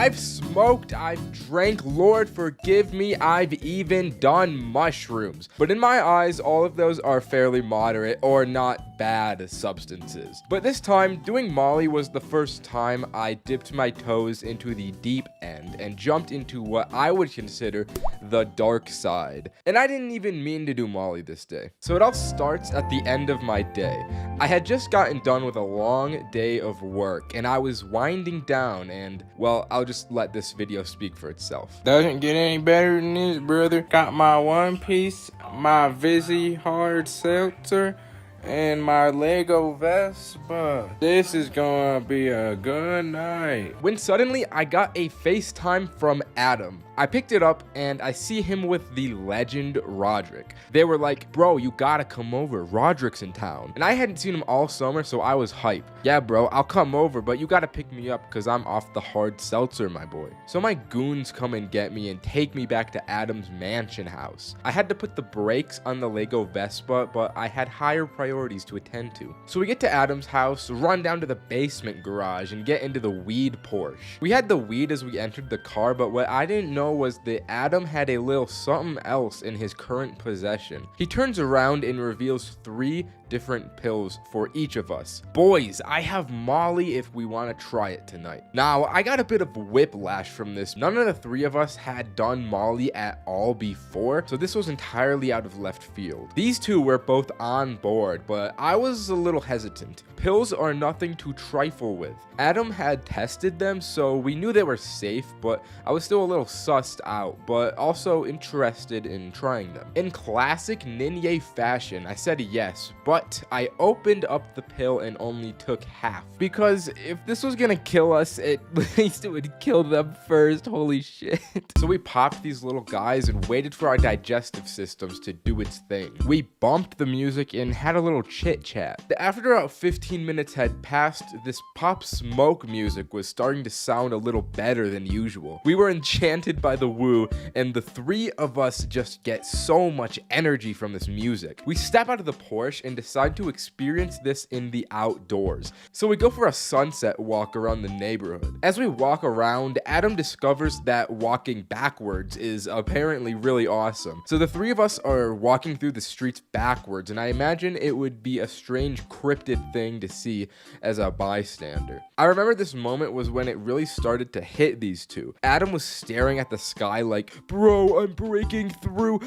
I've smoked, I've drank, Lord forgive me, I've even done mushrooms. But in my eyes, all of those are fairly moderate or not bad substances. But this time, doing Molly was the first time I dipped my toes into the deep end and jumped into what I would consider the dark side. And I didn't even mean to do Molly this day. So it all starts at the end of my day. I had just gotten done with a long day of work and I was winding down and, well, I'll just let this video speak for itself. Doesn't get any better than this, brother. Got my One Piece, my Vizzy hard seltzer, and my Lego Vespa. This is gonna be a good night. When suddenly I got a FaceTime from Adam. I picked it up and I see him with the legend Roderick. They were like, bro, you gotta come over. Roderick's in town. And I hadn't seen him all summer, so I was hype. Yeah, bro, I'll come over, but you gotta pick me up because I'm off the hard seltzer, my boy. So my goons come and get me and take me back to Adam's mansion house. I had to put the brakes on the Lego Vespa, but I had higher priorities to attend to. So we get to Adam's house, run down to the basement garage, and get into the weed Porsche. We had the weed as we entered the car, but what I didn't know was that Adam had a little something else in his current possession. He turns around and reveals 3 different pills for each of us. Boys, I have Molly if we want to try it tonight. Now, I got a bit of whiplash from this. None of the 3 of us had done Molly at all before, so this was entirely out of left field. These 2 were both on board, but I was a little hesitant. Pills are nothing to trifle with. Adam had tested them, so we knew they were safe, but I was still a little sussed out, but also interested in trying them. In classic Ninye fashion, I said yes, but I opened up the pill and only took half. Because if this was gonna kill us, at least it would kill them first. Holy shit. So we popped these little guys and waited for our digestive systems to do its thing. We bumped the music and had a little chit chat. After about 15 minutes had passed, this Pop Smoke music was starting to sound a little better than usual. We were enchanted by the woo, and the 3 of us just get so much energy from this music. We step out of the Porsche and decide to experience this in the outdoors. So we go for a sunset walk around the neighborhood. As we walk around, Adam discovers that walking backwards is apparently really awesome. So the 3 of us are walking through the streets backwards, and I imagine it would be a strange cryptid thing to see as a bystander. I remember this moment was when it really started to hit these 2. Adam was staring at the sky like, bro, I'm breaking through,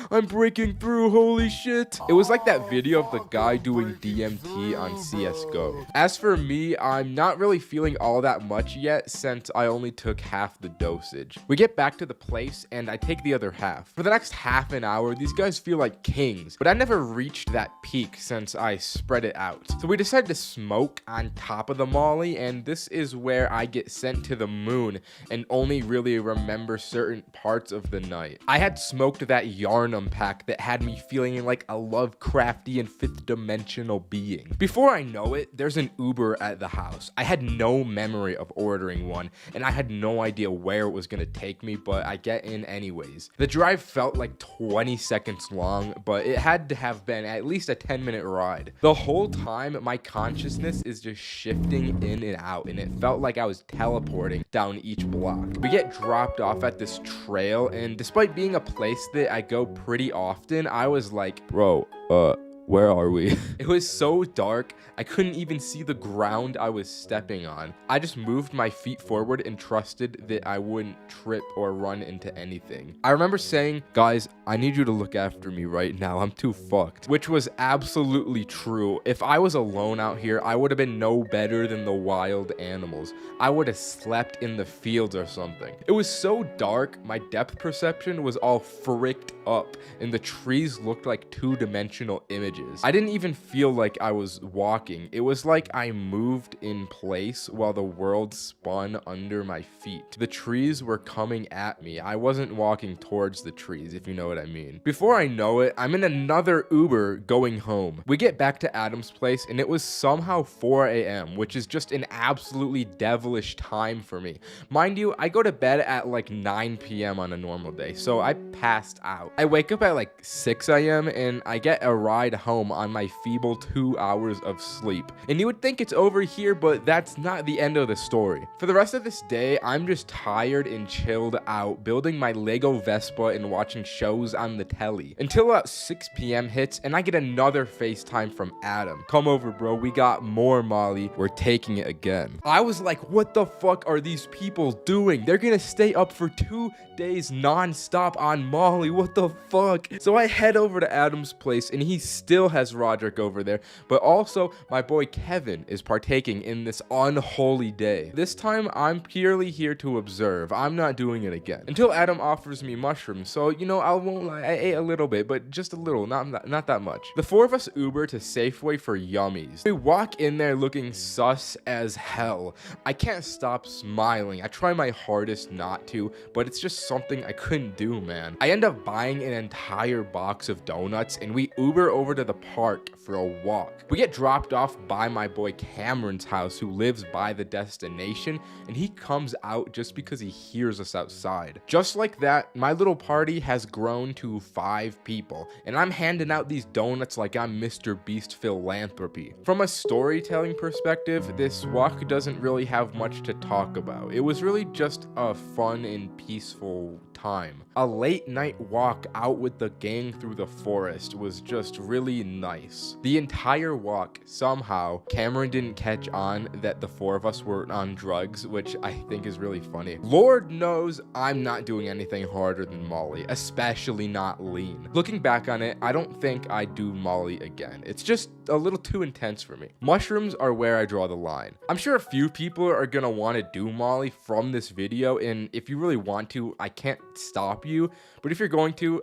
holy shit. It was like that video of the guy doing DMT on CSGO. As for me, I'm not really feeling all that much yet since I only took half the dosage. We get back to the place and I take the other half. For the next half an hour, these guys feel like kings, but I never reached that peak since I spread it out. So we decided to smoke on top of the Molly, and this is where I get sent to the moon and only really remember certain parts of the night. I had smoked that Yarnum pack that had me feeling like a Lovecraftian 5th dimensional being. Before I know it, there's an Uber at the house. I had no memory of ordering one, and I had no idea where it was gonna take me, but I get in anyways. The drive felt like 20 seconds long, but it had to have been at least a 10-minute ride. The whole time, my consciousness is just shifting in and out, and it felt like I was teleporting down each block. We get dropped off at this trail, and despite being a place that I go pretty often, I was like, bro, where are we? It was so dark, I couldn't even see the ground I was stepping on. I just moved my feet forward and trusted that I wouldn't trip or run into anything. I remember saying, guys, I need you to look after me right now. I'm too fucked. Which was absolutely true. If I was alone out here, I would have been no better than the wild animals. I would have slept in the fields or something. It was so dark, my depth perception was all fricked up, and the trees looked like 2-dimensional images. I didn't even feel like I was walking. It was like I moved in place while the world spun under my feet. The trees were coming at me. I wasn't walking towards the trees, if you know what I mean. Before I know it, I'm in another Uber going home. We get back to Adam's place and it was somehow 4 a.m., which is just an absolutely devilish time for me. Mind you, I go to bed at like 9 p.m. on a normal day, so I passed out. I wake up at like 6 a.m. and I get a ride home home on my feeble 2 hours of sleep. And you would think it's over here, but that's not the end of the story. For the rest of this day, I'm just tired and chilled out, building my Lego Vespa and watching shows on the telly. Until about 6 p.m. hits, and I get another FaceTime from Adam. Come over, bro. We got more Molly. We're taking it again. I was like, what the fuck are these people doing? They're gonna stay up for 2 days non-stop on Molly. What the fuck? So I head over to Adam's place, and he still has Roderick over there, but also my boy Kevin is partaking in this unholy day. This time, I'm purely here to observe. I'm not doing it again. Until Adam offers me mushrooms, so, you know, I won't lie, I ate a little bit, but just a little, not that much. The four of us Uber to Safeway for yummies. We walk in there looking sus as hell. I can't stop smiling. I try my hardest not to, but it's just something I couldn't do, man. I end up buying an entire box of donuts, and we Uber over to the park for a walk. We get dropped off by my boy Cameron's house, who lives by the destination, and he comes out just because he hears us outside. Just like that, my little party has grown to 5 people, and I'm handing out these donuts like I'm Mr. Beast philanthropy. From a storytelling perspective, this walk doesn't really have much to talk about. It was really just a fun and peaceful time. A late night walk out with the gang through the forest was just really nice. The entire walk, somehow, Cameron didn't catch on that the 4 of us were on drugs, which I think is really funny. Lord knows I'm not doing anything harder than Molly, especially not lean. Looking back on it, I don't think I'd do Molly again. It's just a little too intense for me. Mushrooms are where I draw the line. I'm sure a few people are gonna want to do Molly from this video, and if you really want to, I can't stop you, but if you're going to,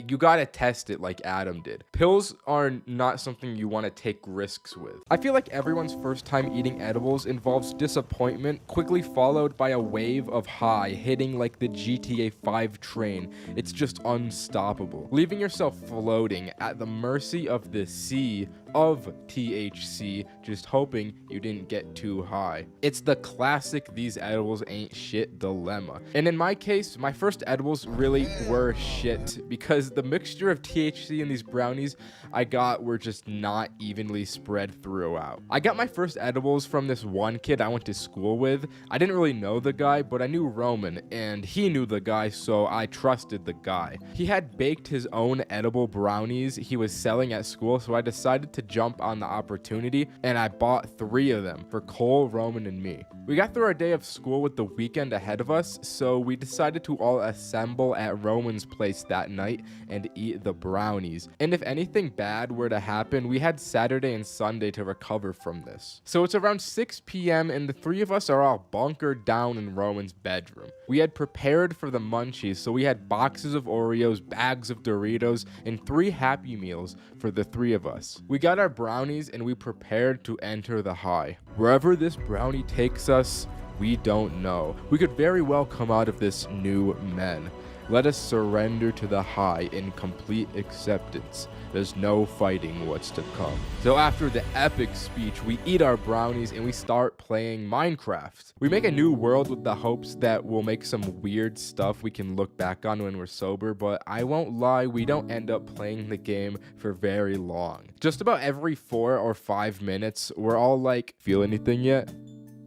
you gotta test it like Adam did. Pills are not something you want to take risks with. I feel like everyone's first time eating edibles involves disappointment, quickly followed by a wave of high hitting like the GTA 5 train. It's just unstoppable, leaving yourself floating at the mercy of the sea of THC, just hoping you didn't get too high. It's the classic these edibles ain't shit dilemma. And in my case, my first edibles really were shit because the mixture of THC in these brownies I got were just not evenly spread throughout. I got my first edibles from this one kid I went to school with. I didn't really know the guy, but I knew Roman, and he knew the guy, so I trusted the guy. He had baked his own edible brownies he was selling at school, so I decided to jump on the opportunity, and I bought 3 of them for Cole, Roman, and me. We got through our day of school with the weekend ahead of us, so we decided to all assemble at Roman's place that night and eat the brownies. And if anything bad were to happen, we had Saturday and Sunday to recover from this. So it's around 6 p.m. and the 3 of us are all bunkered down in Roman's bedroom. We had prepared for the munchies, so we had boxes of Oreos, bags of Doritos, and 3 Happy Meals for the 3 of us. We got our brownies and we prepared to enter the high. Wherever this brownie takes us, we don't know. We could very well come out of this new men. Let us surrender to the high in complete acceptance. There's no fighting what's to come. So after the epic speech, we eat our brownies and we start playing Minecraft. We make a new world with the hopes that we'll make some weird stuff we can look back on when we're sober, but I won't lie, we don't end up playing the game for very long. Just about every 4 or 5 minutes, we're all like, feel anything yet?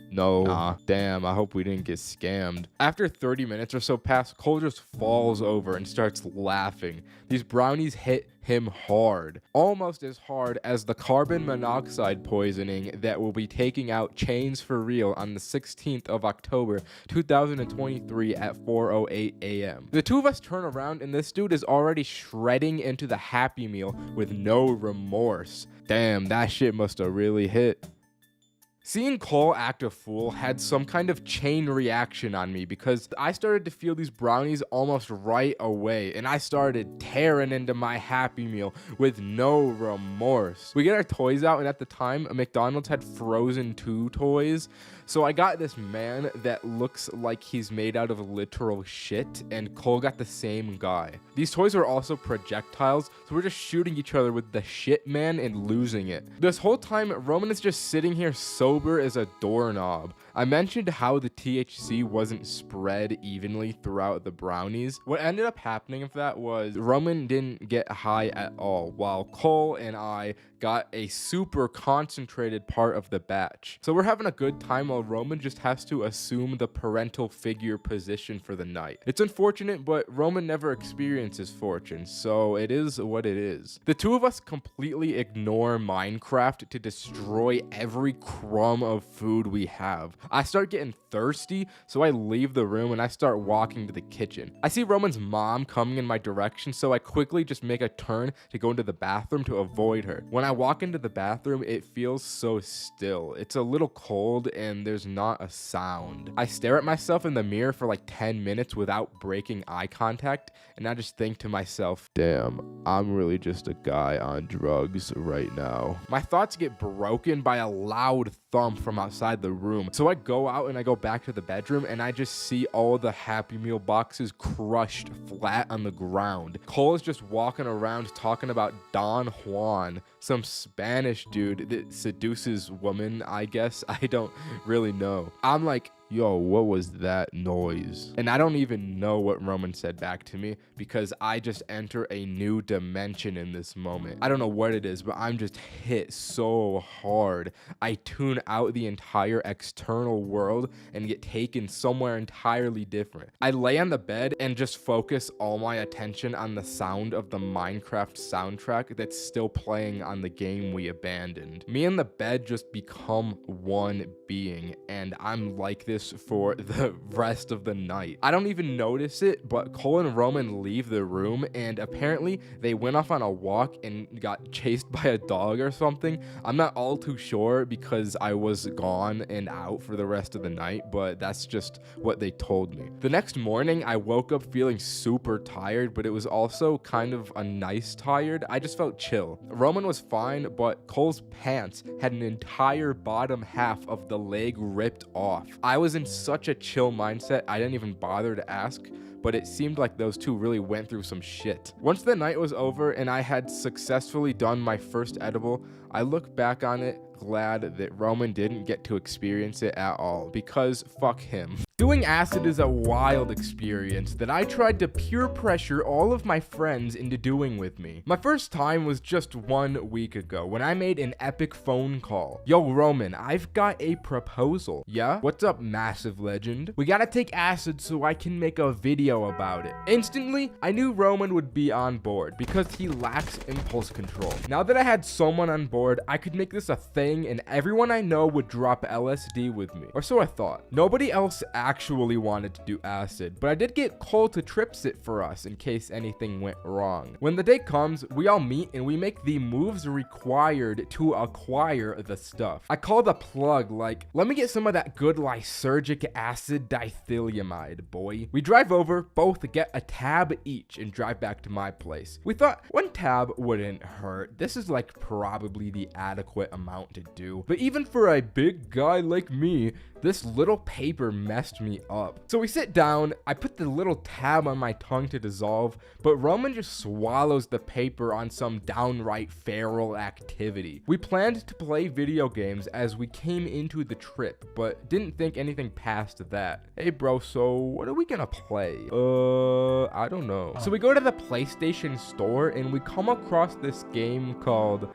No. Nah. Damn, I hope we didn't get scammed. After 30 minutes or so pass, Cole just falls over and starts laughing. These brownies hit him hard. Almost as hard as the carbon monoxide poisoning that will be taking out Chains for Real on the 16th of October, 2023 at 4:08 a.m. The 2 of us turn around and this dude is already shredding into the Happy Meal with no remorse. Damn, that shit must have really hit. Seeing Cole act a fool had some kind of chain reaction on me because I started to feel these brownies almost right away, and I started tearing into my Happy Meal with no remorse. We get our toys out, and at the time, McDonald's had Frozen 2 toys, So I got this man that looks like he's made out of literal shit, and Cole got the same guy. These toys were also projectiles, so we're just shooting each other with the shit man and losing it. This whole time, Roman is just sitting here sober as a doorknob. I mentioned how the THC wasn't spread evenly throughout the brownies. What ended up happening with that was Roman didn't get high at all, while Cole and I got a super concentrated part of the batch. So we're having a good time while Roman just has to assume the parental figure position for the night. It's unfortunate, but Roman never experiences fortune, so it is what it is. The two of us completely ignore Minecraft to destroy every crumb of food we have. I start getting thirsty, so I leave the room and I start walking to the kitchen. I see Roman's mom coming in my direction, so I quickly just make a turn to go into the bathroom to avoid her. When I walk into the bathroom, it feels so still. It's a little cold and there's not a sound. I stare at myself in the mirror for like 10 minutes without breaking eye contact, and I just think to myself, damn, I'm really just a guy on drugs right now. My thoughts get broken by a loud thump from outside the room. So I go out and I go back to the bedroom and I just see all the Happy Meal boxes crushed flat on the ground. Cole is just walking around talking about Don Juan, some Spanish dude that seduces women, I guess. I don't really know. I'm like, yo, what was that noise? And I don't even know what Roman said back to me because I just enter a new dimension in this moment. I don't know what it is, but I'm just hit so hard. I tune out the entire external world and get taken somewhere entirely different. I lay on the bed and just focus all my attention on the sound of the Minecraft soundtrack that's still playing on the game we abandoned. Me and the bed just become one being, and I'm like this for the rest of the night. I don't even notice it, but Cole and Roman leave the room, and apparently they went off on a walk and got chased by a dog or something. I'm not all too sure because I was gone and out for the rest of the night, but that's just what they told me. The next morning, I woke up feeling super tired, but it was also kind of a nice tired. I just felt chill. Roman was fine, but Cole's pants had an entire bottom half of the leg ripped off. I was in such a chill mindset, I didn't even bother to ask, but it seemed like those two really went through some shit. Once the night was over and I had successfully done my first edible, I look back on it glad that Roman didn't get to experience it at all, because fuck him. Doing acid is a wild experience that I tried to peer pressure all of my friends into doing with me. My first time was just 1 week ago when I made an epic phone call. Yo, Roman, I've got a proposal. Yeah? What's up, massive legend? We gotta take acid so I can make a video about it. Instantly, I knew Roman would be on board because he lacks impulse control. Now that I had someone on board, I could make this a thing and everyone I know would drop LSD with me. Or so I thought. Nobody else actually wanted to do acid, but I did get Cole to trips it for us in case anything went wrong. When the day comes, we all meet and we make the moves required to acquire the stuff. I call the plug like, let me get some of that good lysergic acid dithylamide, boy. We drive over, both get a tab each and drive back to my place. We thought 1 tab wouldn't hurt. This is like probably the adequate amount to do. But even for a big guy like me, this little paper messed me up. So we sit down, I put the little tab on my tongue to dissolve, but Roman just swallows the paper on some downright feral activity. We planned to play video games as we came into the trip, but didn't think anything past that. Hey bro, so what are we gonna play? I don't know. So we go to the PlayStation store and we come across this game called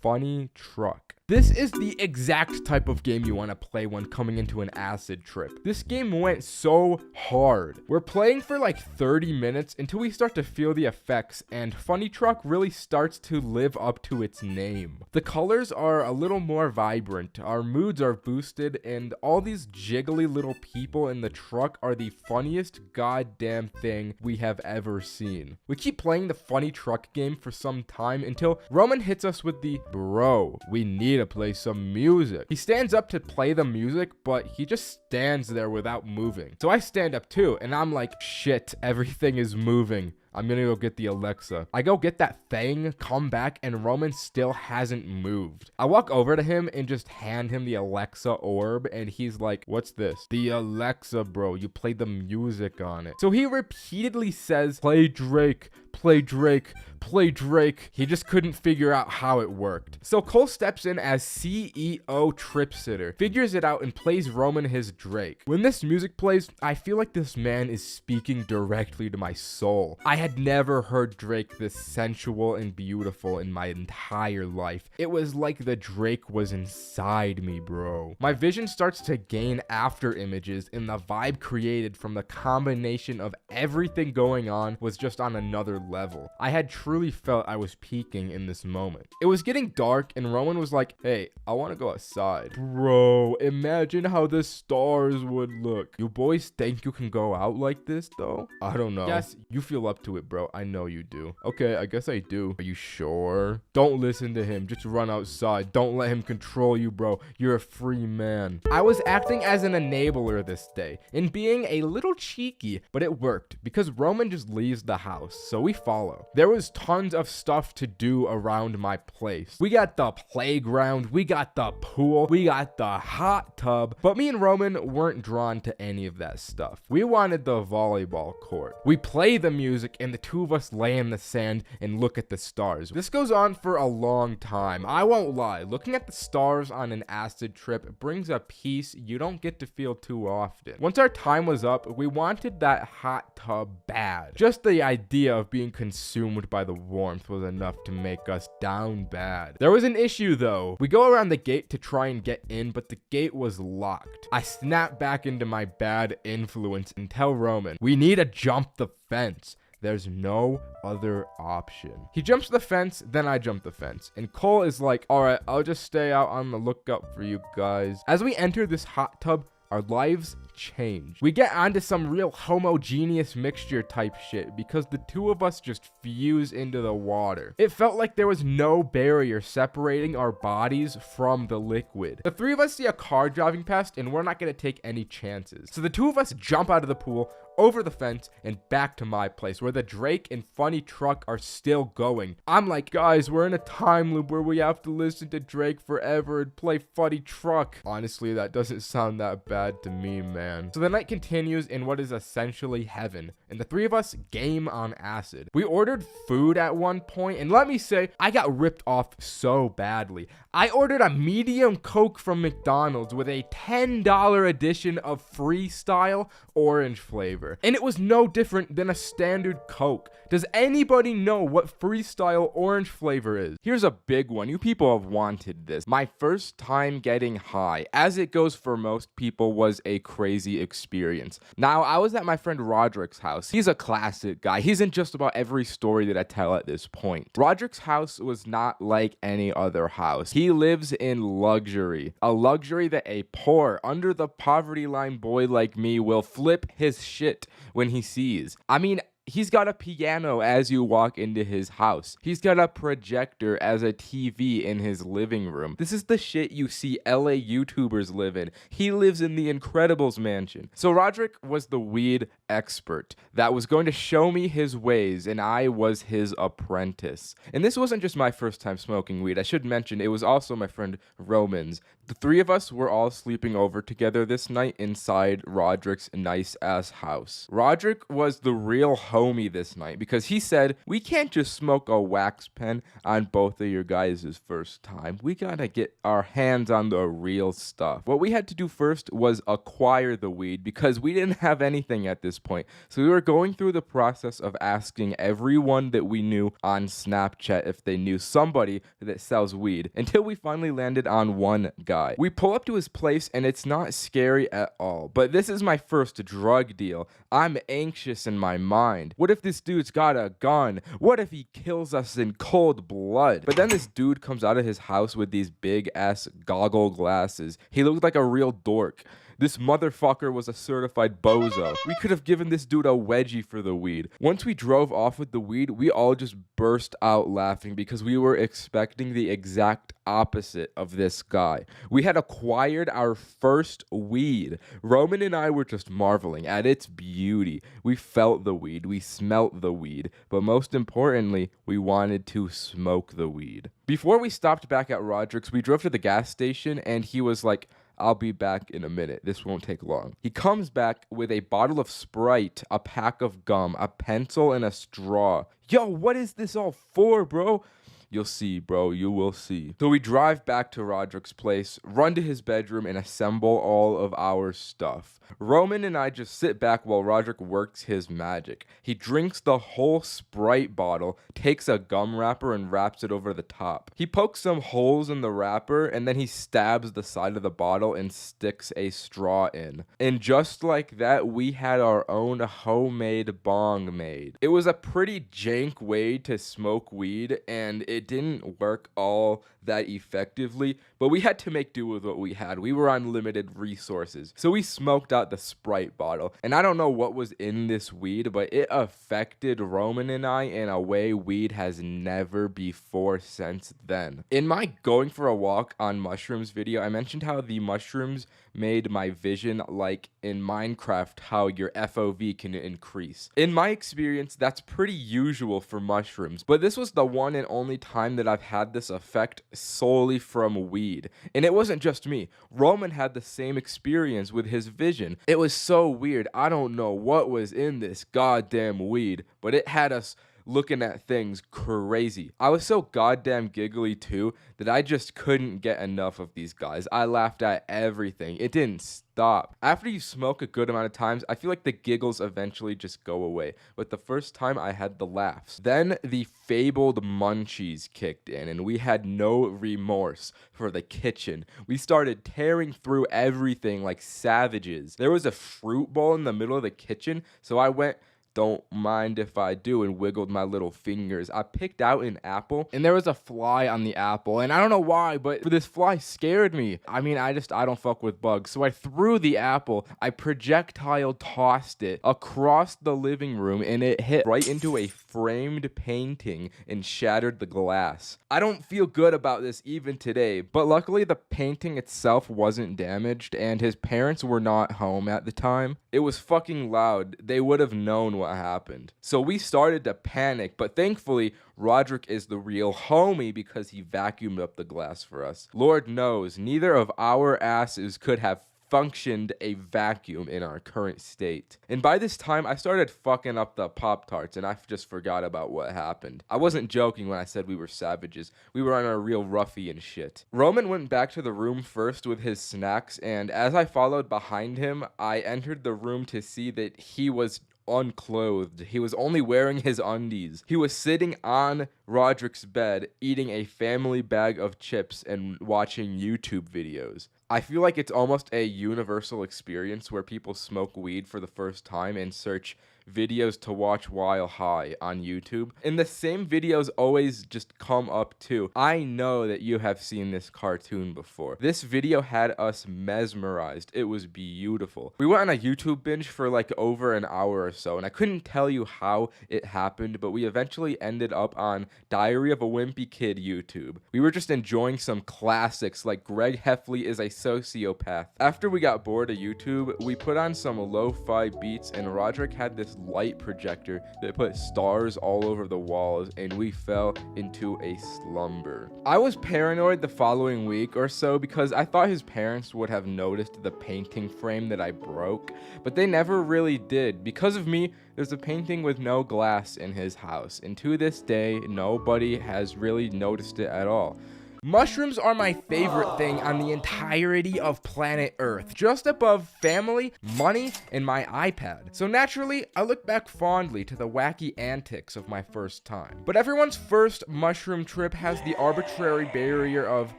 Funny Truck. This is the exact type of game you want to play when coming into an acid trip. This game went so hard. We're playing for like 30 minutes until we start to feel the effects, and Funny Truck really starts to live up to its name. The colors are a little more vibrant, our moods are boosted, and all these jiggly little people in the truck are the funniest goddamn thing we have ever seen. We keep playing the Funny Truck game for some time until Roman hits us with the, bro, we need to play some music. He stands up to play the music, but he just stands there without moving. So I stand up too, and I'm like, shit, everything is moving. I'm gonna go get the Alexa. I go get that thing, come back, and Roman still hasn't moved. I walk over to him and just hand him the Alexa orb, and he's like, what's this? The Alexa, bro. You play the music on it. So he repeatedly says, play Drake, play Drake, play Drake. He just couldn't figure out how it worked. So Cole steps in as CEO trip sitter, figures it out, and plays Roman his Drake. When this music plays, I feel like this man is speaking directly to my soul. I had never heard Drake this sensual and beautiful in my entire life. It was like the Drake was inside me, bro. My vision starts to gain after images, and the vibe created from the combination of everything going on was just on another level. I had truly felt I was peaking in this moment. It was getting dark, and Roman was like, hey, I want to go outside. Bro, imagine how the stars would look. You boys think you can go out like this, though? I don't know. Yes, you feel up to it, bro. I know you do. Okay, I guess I do. Are you sure? Don't listen to him. Just run outside. Don't let him control you, bro. You're a free man. I was acting as an enabler this day and being a little cheeky, but it worked because Roman just leaves the house, so we follow. There was tons of stuff to do around my place. We got the playground, we got the pool, we got the hot tub, but me and Roman weren't drawn to any of that stuff. We wanted the volleyball court. We play the music and the two of us lay in the sand and look at the stars. This goes on for a long time. I won't lie, looking at the stars on an acid trip brings a peace you don't get to feel too often. Once our time was up, we wanted that hot tub bad. Just the idea of being consumed by the warmth was enough to make us down bad. There was an issue though. We go around the gate to try and get in, but the gate was locked. I snap back into my bad influence and tell Roman, we need to jump the fence. There's no other option. He jumps the fence, then I jump the fence. And Cole is like, all right, I'll just stay out on the lookout for you guys. As we enter this hot tub, our lives change. We get onto some real homogeneous mixture type shit because the two of us just fuse into the water. It felt like there was no barrier separating our bodies from the liquid. The three of us see a car driving past and we're not gonna take any chances. So the two of us jump out of the pool, over the fence, and back to my place where the Drake and Funny truck are still going. I'm like, guys, we're in a time loop where we have to listen to Drake forever and play Funny truck. Honestly, that doesn't sound that bad to me, man. So the night continues in what is essentially heaven, and the three of us game on acid. We ordered food at one point, and let me say, I got ripped off so badly. I ordered a medium Coke from McDonald's with a $10 edition of Freestyle orange flavor. And it was no different than a standard Coke. Does anybody know what Freestyle orange flavor is? Here's a big one. You people have wanted this. My first time getting high, as it goes for most people, was a crazy experience. Now, I was at my friend Roderick's house. He's a classic guy. He's in just about every story that I tell at this point. Roderick's house was not like any other house. He lives in luxury. A luxury that a poor, under the poverty line boy like me will flip his shit when he sees. I mean, he's got a piano as you walk into his house. He's got a projector as a TV in his living room. This is the shit you see LA YouTubers live in. He lives in the Incredibles mansion. So Roderick was the weed expert that was going to show me his ways, and I was his apprentice. And this wasn't just my first time smoking weed. I should mention it was also my friend Roman's. The three of us were all sleeping over together this night inside Roderick's nice-ass house. Roderick was the real homie this night because he said, we can't just smoke a wax pen on both of your guys' first time. We gotta get our hands on the real stuff. What we had to do first was acquire the weed because we didn't have anything at this point. So we were going through the process of asking everyone that we knew on Snapchat if they knew somebody that sells weed until we finally landed on one guy. We pull up to his place and it's not scary at all. But this is my first drug deal. I'm anxious in my mind. What if this dude's got a gun? What if he kills us in cold blood? But then this dude comes out of his house with these big ass goggle glasses. He looked like a real dork. This motherfucker was a certified bozo. We could have given this dude a wedgie for the weed. Once we drove off with the weed, we all just burst out laughing because we were expecting the exact opposite of this guy. We had acquired our first weed. Roman and I were just marveling at its beauty. We felt the weed, we smelt the weed, but most importantly, we wanted to smoke the weed. Before we stopped back at Roderick's, we drove to the gas station and he was like, I'll be back in a minute. This won't take long. He comes back with a bottle of Sprite, a pack of gum, a pencil, and a straw. Yo, what is this all for, bro? You'll see, bro. You will see. So we drive back to Roderick's place, run to his bedroom, and assemble all of our stuff. Roman and I just sit back while Roderick works his magic. He drinks the whole Sprite bottle, takes a gum wrapper, and wraps it over the top. He pokes some holes in the wrapper, and then he stabs the side of the bottle and sticks a straw in. And just like that, we had our own homemade bong made. It was a pretty jank way to smoke weed, and it didn't work all that effectively, but we had to make do with what we had. We were on limited resources. So we smoked out the Sprite bottle. And I don't know what was in this weed, but it affected Roman and I in a way weed has never before since then. In my going for a walk on mushrooms video, I mentioned how the mushrooms made my vision like in Minecraft, how your FOV can increase. In my experience, that's pretty usual for mushrooms, but this was the one and only time that I've had this effect solely from weed. And it wasn't just me. Roman had the same experience with his vision. It was so weird. I don't know what was in this goddamn weed, but it had us looking at things crazy. I was so goddamn giggly too that I just couldn't get enough of these guys. I laughed at everything. It didn't stop. After you smoke a good amount of times, I feel like the giggles eventually just go away. But the first time I had the laughs. Then the fabled munchies kicked in and we had no remorse for the kitchen. We started tearing through everything like savages. There was a fruit bowl in the middle of the kitchen, so I went, don't mind if I do, and wiggled my little fingers. I picked out an apple, and there was a fly on the apple, and I don't know why, but this fly scared me. I mean, I don't fuck with bugs, so I threw the apple, I projectile tossed it across the living room, and it hit right into a framed painting and shattered the glass. I don't feel good about this even today, but luckily the painting itself wasn't damaged, and his parents were not home at the time. It was fucking loud. They would have known what happened. So we started to panic, but thankfully, Roderick is the real homie because he vacuumed up the glass for us. Lord knows, neither of our asses could have functioned a vacuum in our current state. And by this time, I started fucking up the Pop-Tarts, and I just forgot about what happened. I wasn't joking when I said we were savages. We were on a real ruffian shit. Roman went back to the room first with his snacks, and as I followed behind him, I entered the room to see that he was unclothed. He was only wearing his undies. He was sitting on Roderick's bed, eating a family bag of chips and watching YouTube videos. I feel like it's almost a universal experience where people smoke weed for the first time and search videos to watch while high on YouTube. And the same videos always just come up too. I know that you have seen this cartoon before. This video had us mesmerized. It was beautiful. We went on a YouTube binge for like over an hour or so, and I couldn't tell you how it happened, but we eventually ended up on Diary of a Wimpy Kid YouTube. We were just enjoying some classics like Greg Heffley is a Sociopath. After we got bored of YouTube, we put on some lo-fi beats, and Roderick had this light projector that put stars all over the walls, and we fell into a slumber. I was paranoid the following week or so because I thought his parents would have noticed the painting frame that I broke, but they never really did. Because of me, there's a painting with no glass in his house, and to this day, nobody has really noticed it at all. Mushrooms are my favorite thing on the entirety of planet Earth, just above family, money, and my iPad. So naturally, I look back fondly to the wacky antics of my first time. But everyone's first mushroom trip has the arbitrary barrier of,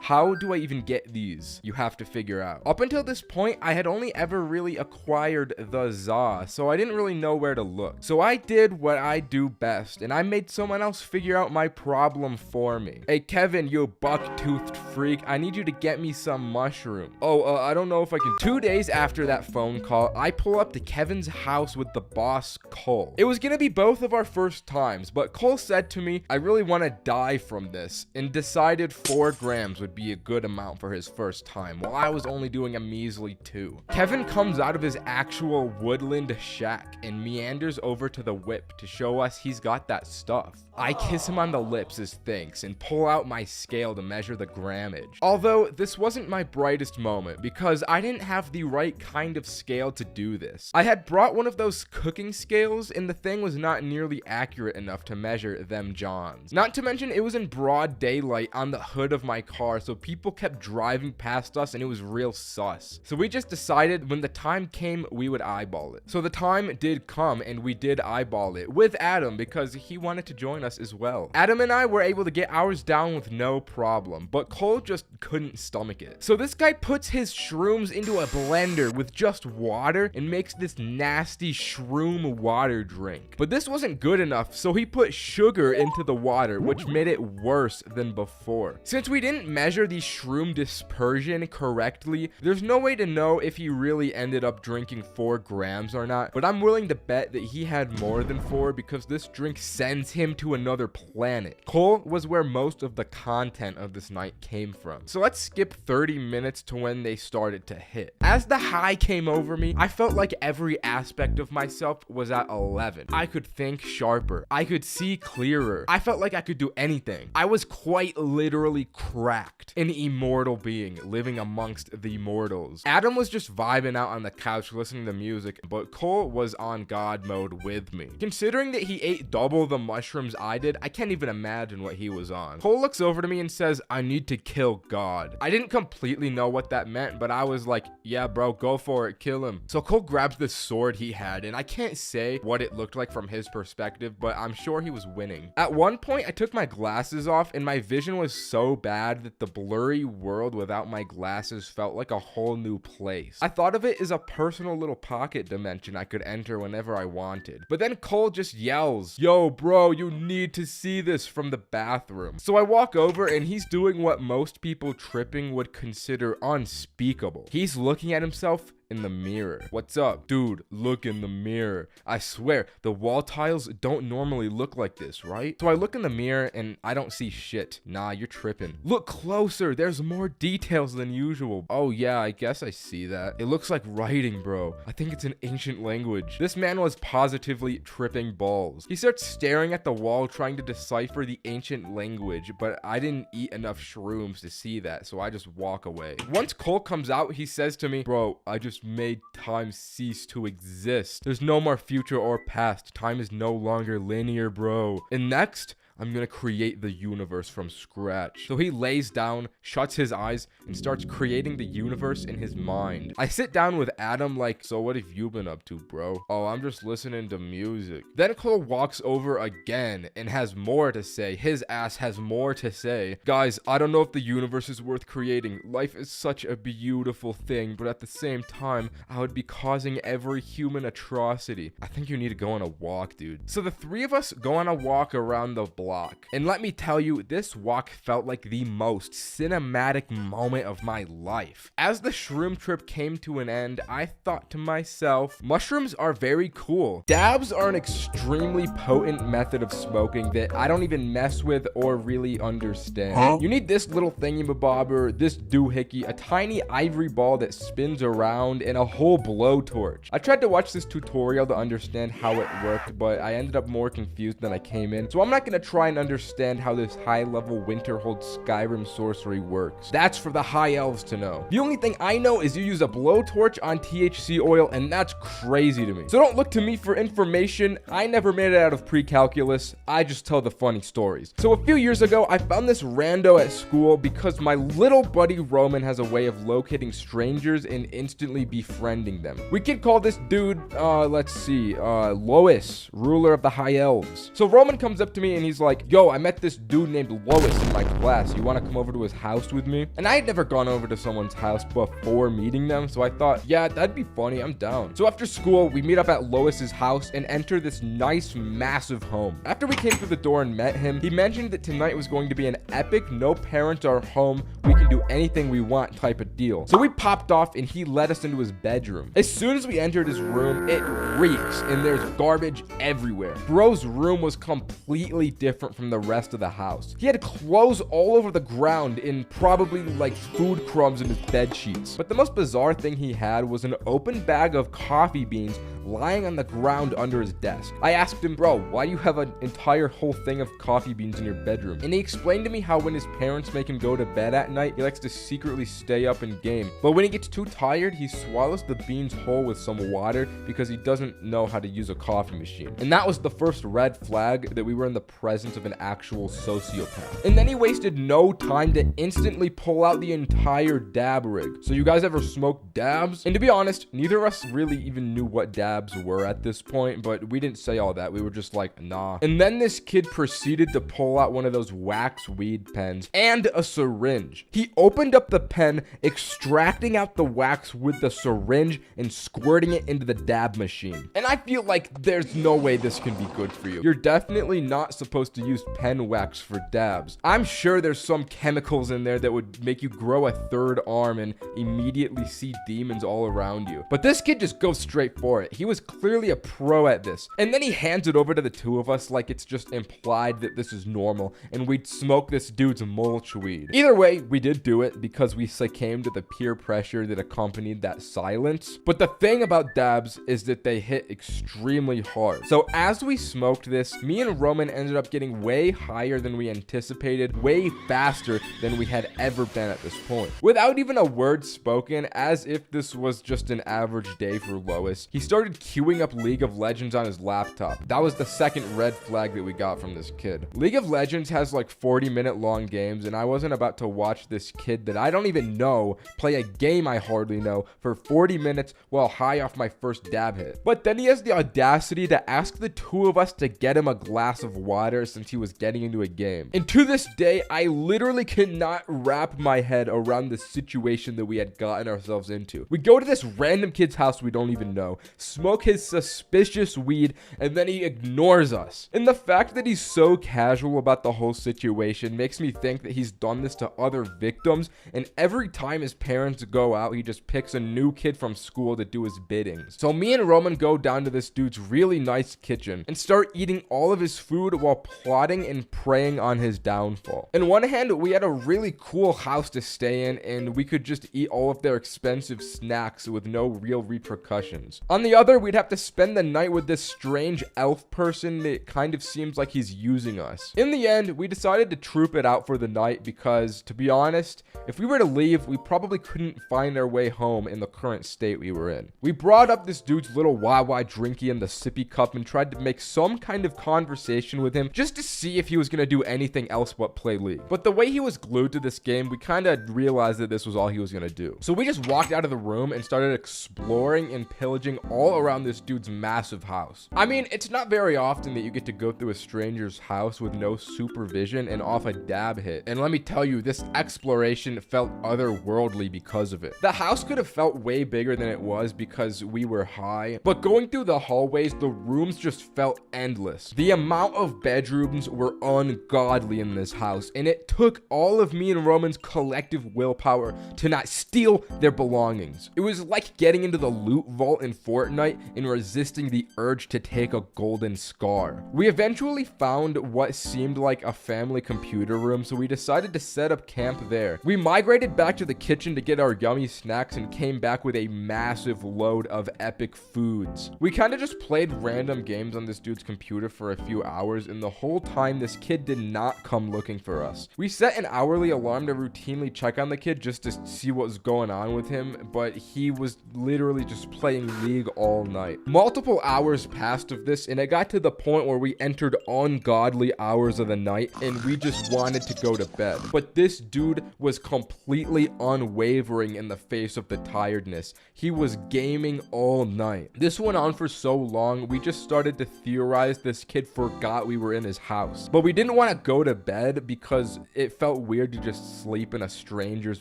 how do I even get these? You have to figure out. Up until this point, I had only ever really acquired the za, so I didn't really know where to look. So I did what I do best, and I made someone else figure out my problem for me. Hey Kevin, you buck sweet-toothed freak. I need you to get me some mushroom. Oh, I don't know if I can. 2 days after that phone call, I pull up to Kevin's house with the boss, Cole. It was gonna be both of our first times, but Cole said to me, I really want to die from this, and decided 4 grams would be a good amount for his first time, while I was only doing a measly 2. Kevin comes out of his actual woodland shack and meanders over to the whip to show us he's got that stuff. I kiss him on the lips as thanks and pull out my scale to measure the grammage. Although this wasn't my brightest moment because I didn't have the right kind of scale to do this. I had brought one of those cooking scales and the thing was not nearly accurate enough to measure them Johns. Not to mention it was in broad daylight on the hood of my car, so people kept driving past us and it was real sus. So we just decided when the time came we would eyeball it. So the time did come and we did eyeball it with Adam because he wanted to join us as well. Adam and I were able to get ours down with no problem, but Cole just couldn't stomach it. So this guy puts his shrooms into a blender with just water and makes this nasty shroom water drink. But this wasn't good enough, so he put sugar into the water, which made it worse than before. Since we didn't measure the shroom dispersion correctly, there's no way to know if he really ended up drinking 4 grams or not, but I'm willing to bet that he had more than 4 because this drink sends him to another planet. Cole was where most of the content of this night came from. So let's skip 30 minutes to when they started to hit. As the high came over me, I felt like every aspect of myself was at 11. I could think sharper. I could see clearer. I felt like I could do anything. I was quite literally cracked. An immortal being living amongst the mortals. Adam was just vibing out on the couch listening to music, but Cole was on God mode with me. Considering that he ate double the mushrooms I did, I can't even imagine what he was on. Cole looks over to me and says, I need to kill God. I didn't completely know what that meant, but I was like, yeah, bro, go for it, kill him. So Cole grabs the sword he had, and I can't say what it looked like from his perspective, but I'm sure he was winning. At one point, I took my glasses off, and my vision was so bad that the blurry world without my glasses felt like a whole new place. I thought of it as a personal little pocket dimension I could enter whenever I wanted. But then Cole just yells, yo, bro, you need to see this, from the bathroom. So I walk over and he's doing what most people tripping would consider unspeakable. He's looking at himself in the mirror. What's up? Dude, look in the mirror. I swear, the wall tiles don't normally look like this, right? So I look in the mirror and I don't see shit. Nah, you're tripping. Look closer. There's more details than usual. Oh yeah, I guess I see that. It looks like writing, bro. I think it's an ancient language. This man was positively tripping balls. He starts staring at the wall trying to decipher the ancient language, but I didn't eat enough shrooms to see that, so I just walk away. Once Cole comes out, he says to me, bro, I just made time cease to exist. There's no more future or past. Time is no longer linear, bro. And next, I'm gonna create the universe from scratch. So he lays down, shuts his eyes, and starts creating the universe in his mind. I sit down with Adam like, so what have you been up to, bro? Oh, I'm just listening to music. Then Cole walks over again and has more to say. His ass has more to say. Guys, I don't know if the universe is worth creating. Life is such a beautiful thing, but at the same time, I would be causing every human atrocity. I think you need to go on a walk, dude. So the 3 of us go on a walk around the block. And let me tell you, this walk felt like the most cinematic moment of my life. As the shroom trip came to an end, I thought to myself, mushrooms are very cool. Dabs are an extremely potent method of smoking that I don't even mess with or really understand. You need this little thingy-mabobber, this doohickey, a tiny ivory ball that spins around, and a whole blowtorch. I tried to watch this tutorial to understand how it worked, but I ended up more confused than I came in, so I'm not gonna try and understand how this high-level Winterhold Skyrim sorcery works. That's for the high elves to know. The only thing I know is you use a blowtorch on THC oil, and that's crazy to me. So don't look to me for information. I never made it out of pre-calculus. I just tell the funny stories. So a few years ago, I found this rando at school because my little buddy Roman has a way of locating strangers and instantly befriending them. We could call this dude, let's see, Lois, ruler of the high elves. So Roman comes up to me and he's like, like, yo, I met this dude named Lois in my class. You want to come over to his house with me? And I had never gone over to someone's house before meeting them, so I thought, yeah, that'd be funny. I'm down. So after school, we meet up at Lois's house and enter this nice, massive home. After we came through the door and met him, he mentioned that tonight was going to be an epic, no parents are home, we can do anything we want type of deal. So we popped off and he led us into his bedroom. As soon as we entered his room, it reeks and there's garbage everywhere. Bro's room was completely different from the rest of the house. He had clothes all over the ground and probably like food crumbs in his bed sheets. But the most bizarre thing he had was an open bag of coffee beans lying on the ground under his desk. I asked him, bro, why do you have an entire whole thing of coffee beans in your bedroom? And he explained to me how when his parents make him go to bed at night, he likes to secretly stay up and game. But when he gets too tired, he swallows the beans whole with some water because he doesn't know how to use a coffee machine. And that was the first red flag that we were in the presence of an actual sociopath. And then he wasted no time to instantly pull out the entire dab rig. So you guys ever smoked dabs? And to be honest, neither of us really even knew what dabs were at this point, but we didn't say all that. We were just like, nah. And then this kid proceeded to pull out one of those wax weed pens and a syringe. He opened up the pen, extracting out the wax with the syringe and squirting it into the dab machine. And I feel like there's no way this can be good for you. You're definitely not supposed to use pen wax for dabs. I'm sure there's some chemicals in there that would make you grow a third arm and immediately see demons all around you. But this kid just goes straight for it. He was clearly a pro at this. And then he hands it over to the two of us like it's just implied that this is normal and we'd smoke this dude's mulch weed. Either way, we did do it because we succumbed to the peer pressure that accompanied that silence. But the thing about dabs is that they hit extremely hard. So as we smoked this, me and Roman ended up getting way higher than we anticipated, way faster than we had ever been at this point. Without even a word spoken, as if this was just an average day for Lois, he started queuing up League of Legends on his laptop. That was the second red flag that we got from this kid. League of Legends has like 40-minute long games, and I wasn't about to watch this kid that I don't even know play a game I hardly know for 40 minutes while high off my first dab hit. But then he has the audacity to ask the two of us to get him a glass of water since he was getting into a game. And to this day, I literally cannot wrap my head around the situation that we had gotten ourselves into. We go to this random kid's house we don't even know, smoke his suspicious weed, and then he ignores us. And the fact that he's so casual about the whole situation makes me think that he's done this to other victims, and every time his parents go out, he just picks a new kid from school to do his biddings. So me and Roman go down to this dude's really nice kitchen and start eating all of his food while plotting and preying on his downfall. In one hand, we had a really cool house to stay in, and we could just eat all of their expensive snacks with no real repercussions. On the other, we'd have to spend the night with this strange elf person that kind of seems like he's using us. In the end, we decided to troop it out for the night because, to be honest, if we were to leave, we probably couldn't find our way home in the current state we were in. We brought up this dude's little Wawa drinky in the sippy cup and tried to make some kind of conversation with him just to see if he was going to do anything else but play League. But the way he was glued to this game, we kind of realized that this was all he was going to do. So we just walked out of the room and started exploring and pillaging all around this dude's massive house. I mean, it's not very often that you get to go through a stranger's house with no supervision and off a dab hit. And let me tell you, this exploration felt otherworldly because of it. The house could have felt way bigger than it was because we were high, but going through the hallways, the rooms just felt endless. The amount of bedrooms were ungodly in this house, and it took all of me and Roman's collective willpower to not steal their belongings. It was like getting into the loot vault in Fortnite and resisting the urge to take a golden scar. We eventually found what seemed like a family computer room, so we decided to set up camp there. We migrated back to the kitchen to get our yummy snacks and came back with a massive load of epic foods. We kind of just played random games on this dude's computer for a few hours, and the whole time this kid did not come looking for us. We set an hourly alarm to routinely check on the kid just to see what was going on with him, but he was literally just playing League all all night. Multiple hours passed of this, and it got to the point where we entered ungodly hours of the night, and we just wanted to go to bed. But this dude was completely unwavering in the face of the tiredness. He was gaming all night. This went on for so long, we just started to theorize this kid forgot we were in his house. But we didn't want to go to bed because it felt weird to just sleep in a stranger's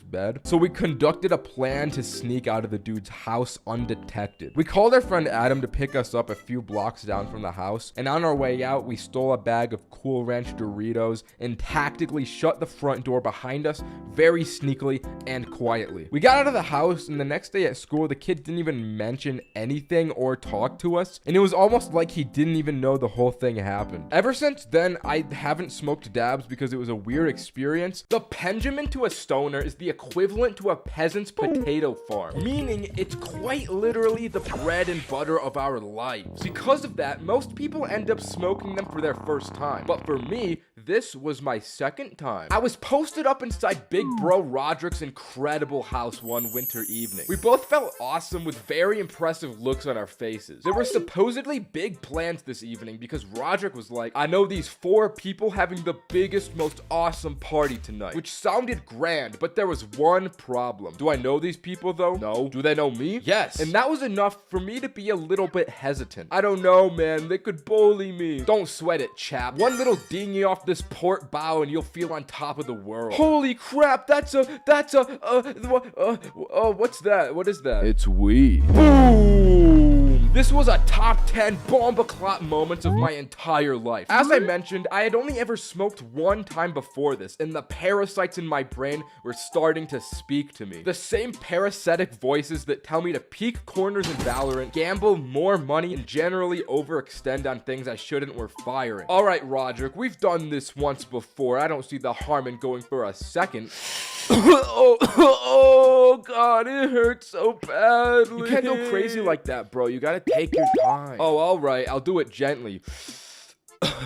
bed. So we conducted a plan to sneak out of the dude's house undetected. We called our friend Adam to pick us up a few blocks down from the house, and on our way out, we stole a bag of Cool Ranch Doritos and tactically shut the front door behind us very sneakily and quietly. We got out of the house, and the next day at school, the kid didn't even mention anything or talk to us, and it was almost like he didn't even know the whole thing happened. Ever since then, I haven't smoked dabs because it was a weird experience. The Benjamin to a stoner is the equivalent to a peasant's potato farm, meaning it's quite literally the bread and butter of our lives. Because of that, most people end up smoking them for their first time, but for me, this was my second time. I was posted up inside Big Bro Roderick's incredible house one winter evening. We both felt awesome with very impressive looks on our faces. There were supposedly big plans this evening because Roderick was like, I know these 4 people having the biggest, most awesome party tonight, which sounded grand, but there was one problem. Do I know these people though? No. Do they know me? Yes. And that was enough for me to be a little bit hesitant. I don't know, man. They could bully me. Don't sweat it, chap. One little dinghy off this port bow and you'll feel on top of the world. Holy crap, what's that? What is that? It's weed. Boom! This was a top 10 bomba clot moments of my entire life. As I mentioned, I had only ever smoked one time before this, and the parasites in my brain were starting to speak to me. The same parasitic voices that tell me to peek corners in Valorant, gamble more money, and generally overextend on things I shouldn't were firing. Alright, Roderick, we've done this once before. I don't see the harm in going for a second. Oh god, it hurts so badly. You can't go crazy like that, bro. You gotta take your time. Oh, alright, I'll do it gently.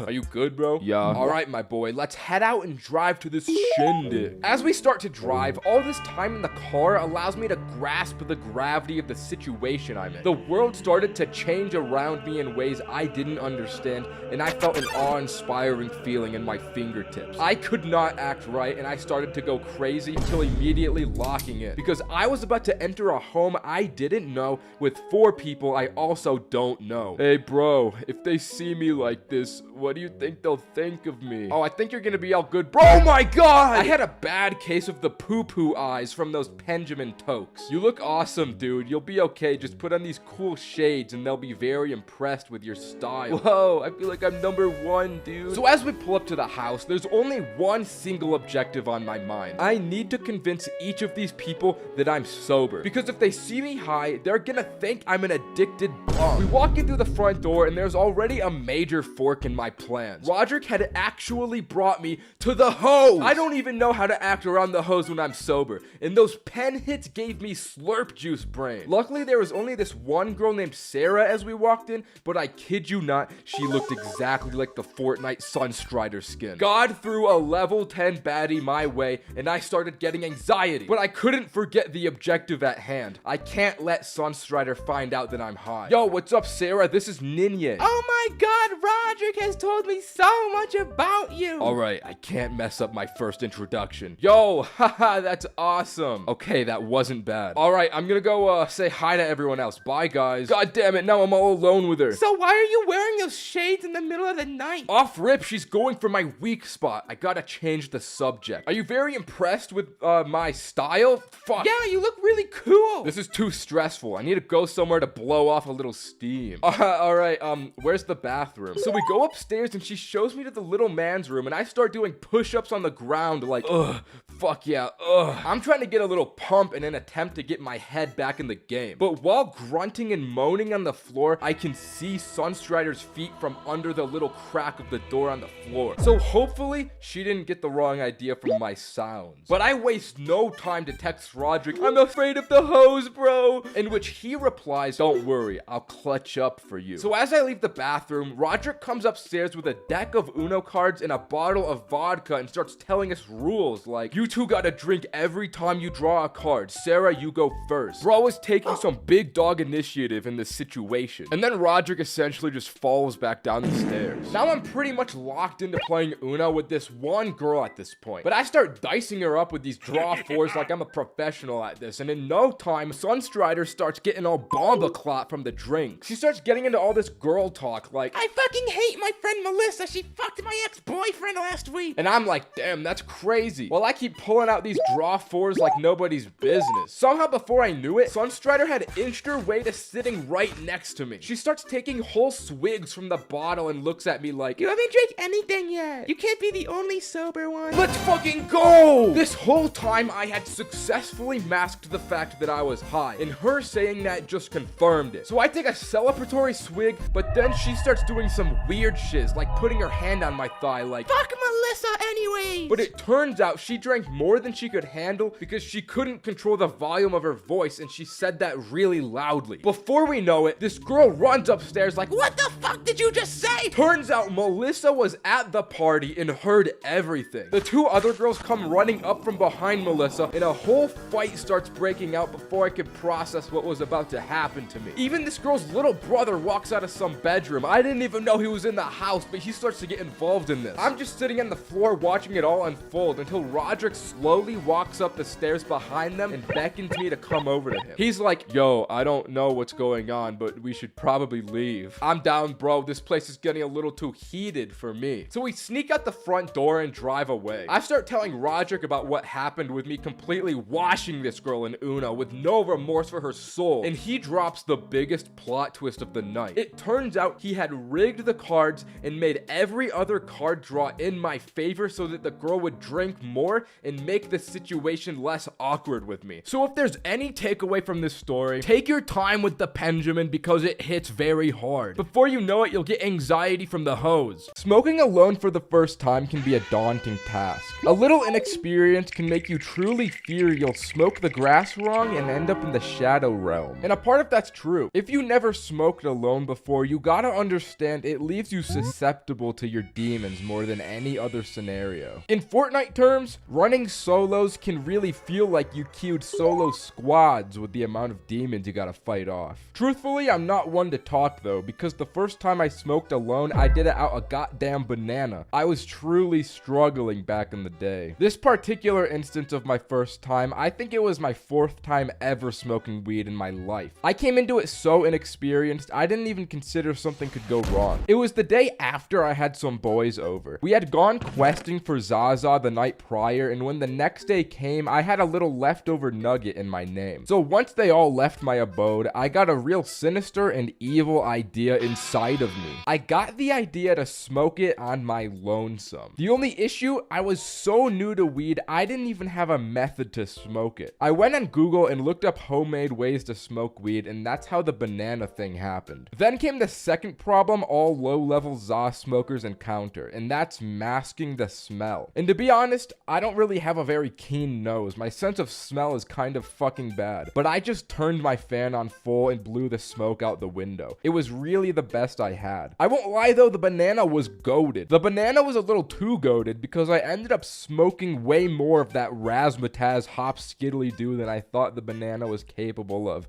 Are you good, bro? Yeah. Alright, my boy, let's head out and drive to this shindig. As we start to drive, all this time in the car allows me to grasp the gravity of the situation I'm in. The world started to change around me in ways I didn't understand, and I felt an awe-inspiring feeling in my fingertips. I could not act right, and I started to go crazy until immediately locking in, because I was about to enter a home I didn't know with 4 people I also don't know. Hey, bro, if they see me like this, what do you think they'll think of me? Oh, I think you're gonna be all good, bro. Oh my god! I had a bad case of the poo-poo eyes from those Benjamin tokes. You look awesome, dude. You'll be okay. Just put on these cool shades and they'll be very impressed with your style. Whoa, I feel like I'm number 1, dude. So as we pull up to the house, there's only one single objective on my mind. I need to convince each of these people that I'm sober, because if they see me high, they're gonna think I'm an addicted bum. We walk in through the front door and there's already a major fork in my plans. Roderick had actually brought me to the hose. I don't even know how to act around the hose when I'm sober, and those pen hits gave me slurp juice brain. Luckily, there was only this one girl named Sarah as we walked in, but I kid you not, she looked exactly like the Fortnite Sunstrider skin. God threw a level 10 baddie my way, and I started getting anxiety, but I couldn't forget the objective at hand. I can't let Sunstrider find out that I'm high. Yo, what's up, Sarah? This is Ninye. Oh my god, Roderick has told me so much about you. Alright, I can't mess up my first introduction. Yo, haha, that's awesome. Okay, that wasn't bad. Alright, I'm gonna go say hi to everyone else. Bye, guys. God damn it, now I'm all alone with her. So why are you wearing those shades in the middle of the night? Off rip, she's going for my weak spot. I gotta change the subject. Are you very impressed with my style? Fuck. Yeah, you look really cool. This is too stressful. I need to go somewhere to blow off a little steam. Alright, where's the bathroom? So we go upstairs and she shows me to the little man's room, and I start doing push-ups on the ground like, ugh, fuck yeah, ugh. I'm trying to get a little pump in an attempt to get my head back in the game. But while grunting and moaning on the floor, I can see Sunstrider's feet from under the little crack of the door on the floor. So hopefully, she didn't get the wrong idea from my sounds. But I waste no time to text Roderick, I'm afraid of the hose, bro. In which he replies, don't worry, I'll clutch up for you. So as I leave the bathroom, Roderick comes upstairs with a deck of Uno cards and a bottle of vodka and starts telling us rules like, you You two gotta drink every time you draw a card. Sarah, you go first. Bro is taking some big dog initiative in this situation. And then Roderick essentially just falls back down the stairs. Now I'm pretty much locked into playing Uno with this one girl at this point. But I start dicing her up with these draw fours like I'm a professional at this. And in no time, Sunstrider starts getting all bomba clot from the drink. She starts getting into all this girl talk like, I fucking hate my friend Melissa. She fucked my ex-boyfriend last week. And I'm like, damn, that's crazy. While I keep pulling out these draw fours like nobody's business. Somehow before I knew it, Sunstrider had inched her way to sitting right next to me. She starts taking whole swigs from the bottle and looks at me like, you haven't drank anything yet. You can't be the only sober one. Let's fucking go! This whole time I had successfully masked the fact that I was high, and her saying that just confirmed it. So I take a celebratory swig, but then she starts doing some weird shiz, like putting her hand on my thigh like, fuck Melissa anyways. But it turns out she drank more than she could handle because she couldn't control the volume of her voice, and she said that really loudly. Before we know it, this girl runs upstairs like, what the fuck did you just say? Turns out Melissa was at the party and heard everything. The two other girls come running up from behind Melissa, and a whole fight starts breaking out before I could process what was about to happen to me. Even this girl's little brother walks out of some bedroom. I didn't even know he was in the house, but he starts to get involved in this. I'm just sitting on the floor watching it all unfold until Roderick slowly walks up the stairs behind them and beckons me to come over to him. He's like, yo, I don't know what's going on, but we should probably leave. I'm down, bro. This place is getting a little too heated for me. So we sneak out the front door and drive away. I start telling Roderick about what happened with me completely washing this girl in Uno with no remorse for her soul, and he drops the biggest plot twist of the night. It turns out he had rigged the cards and made every other card draw in my favor so that the girl would drink more and make the situation less awkward with me. So if there's any takeaway from this story, take your time with the Benjamin because it hits very hard. Before you know it, you'll get anxiety from the hose. Smoking alone for the first time can be a daunting task. A little inexperience can make you truly fear you'll smoke the grass wrong and end up in the shadow realm. And a part of that's true. If you never smoked alone before, you gotta understand it leaves you susceptible to your demons more than any other scenario. In Fortnite terms, running solos can really feel like you queued solo squads with the amount of demons you gotta fight off. Truthfully, I'm not one to talk though, because the first time I smoked alone, I did it out a goddamn banana. I was truly struggling back in the day. This particular instance of my first time, I think it was my fourth time ever smoking weed in my life. I came into it so inexperienced, I didn't even consider something could go wrong. It was the day after I had some boys over. We had gone questing for Zaza the night prior, and when the next day came, I had a little leftover nugget in my name. So once they all left my abode, I got a real sinister and evil idea inside of me. I got the idea to smoke it on my lonesome. The only issue, I was so new to weed, I didn't even have a method to smoke it. I went on Google and looked up homemade ways to smoke weed, and that's how the banana thing happened. Then came the second problem all low-level Za smokers encounter, and that's masking the smell. And to be honest, I don't really have a very keen nose. My sense of smell is kind of fucking bad, but I just turned my fan on full and blew the smoke out the window. It was really the best I had. I won't lie though, the banana was goated. The banana was a little too goated because I ended up smoking way more of that razzmatazz hop skiddly do than I thought the banana was capable of.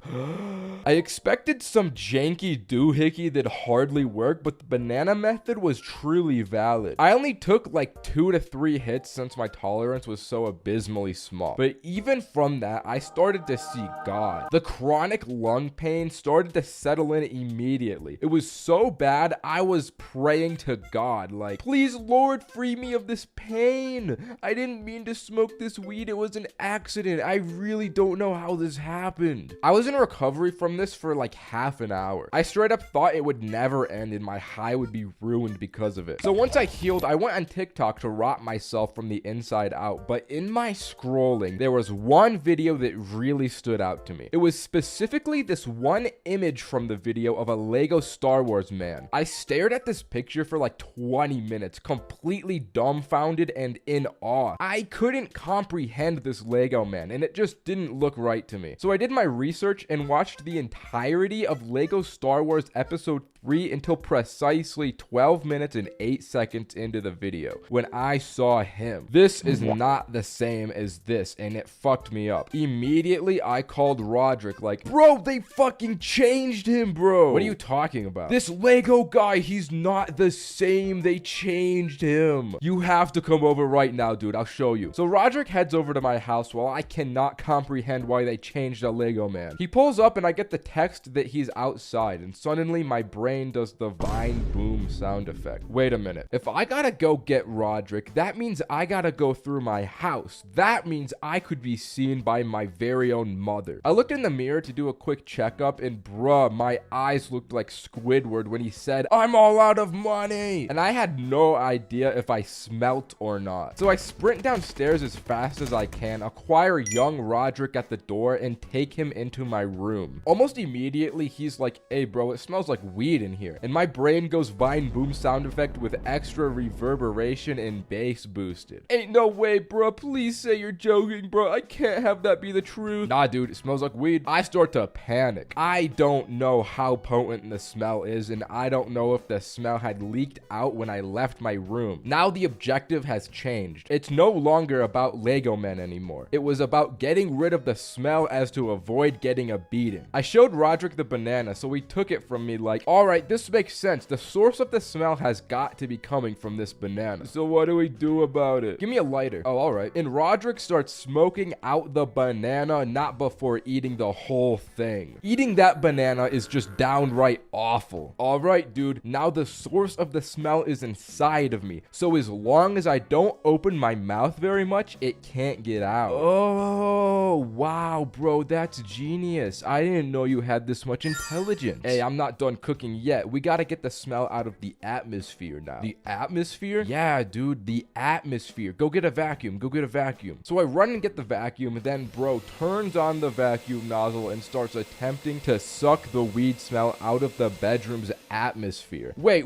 I expected some janky doohickey that hardly worked, but the banana method was truly valid. I only took like 2 to 3 hits since my tolerance was so abysmally small. But even from that, I started to see God. The chronic lung pain started to settle in immediately. It was so bad, I was praying to God, like, please Lord, free me of this pain. I didn't mean to smoke this weed. It was an accident. I really don't know how this happened. I was in recovery from this for like half an hour. I straight up thought it would never end and my high would be ruined because of it. So once I healed, I went on TikTok to rot myself from the inside out. But in my scrolling, there was one video that really stood out to me. It was specifically this one image from the video of a Lego Star Wars man. I stared at this picture for like 20 minutes, completely dumbfounded and in awe. I couldn't comprehend this Lego man, and it just didn't look right to me. So I did my research and watched the entirety of Lego Star Wars Episode free until precisely 12 minutes and 8 seconds into the video when I saw him. This is not the same as this, and it fucked me up. Immediately, I called Roderick like, bro, they fucking changed him, bro. What are you talking about? This Lego guy, he's not the same. They changed him. You have to come over right now, dude. I'll show you. So Roderick heads over to my house while I cannot comprehend why they changed a Lego man. He pulls up and I get the text that he's outside, and suddenly my brain does the Vine boom sound effect. Wait a minute. If I gotta go get Roderick, that means I gotta go through my house. That means I could be seen by my very own mother. I looked in the mirror to do a quick checkup, and bruh, my eyes looked like Squidward when he said, I'm all out of money. And I had no idea if I smelt or not. So I sprint downstairs as fast as I can, acquire young Roderick at the door, and take him into my room. Almost immediately, he's like, hey bro, it smells like weed in here. And my brain goes Vine boom sound effect with extra reverberation and bass boosted. Ain't no way, bro. Please say you're joking, bro. I can't have that be the truth. Nah, dude, it smells like weed. I start to panic. I don't know how potent the smell is, and I don't know if the smell had leaked out when I left my room. Now the objective has changed. It's no longer about Lego men anymore. It was about getting rid of the smell as to avoid getting a beating. I showed Roderick the banana, so he took it from me like, all right, this makes sense. The source of the smell has got to be coming from this banana. So what do we do about it? Give me a lighter. Oh, all right. And Roderick starts smoking out the banana, not before eating the whole thing. Eating that banana is just downright awful. All right, dude. Now the source of the smell is inside of me. So as long as I don't open my mouth very much, it can't get out. Oh, wow, bro. That's genius. I didn't know you had this much intelligence. Hey, I'm not done cooking yet. We gotta get the smell out of the atmosphere now. The atmosphere? Yeah, dude, the atmosphere. Go get a vacuum. Go get a vacuum. So I run and get the vacuum, and then bro turns on the vacuum nozzle and starts attempting to suck the weed smell out of the bedroom's atmosphere. Wait.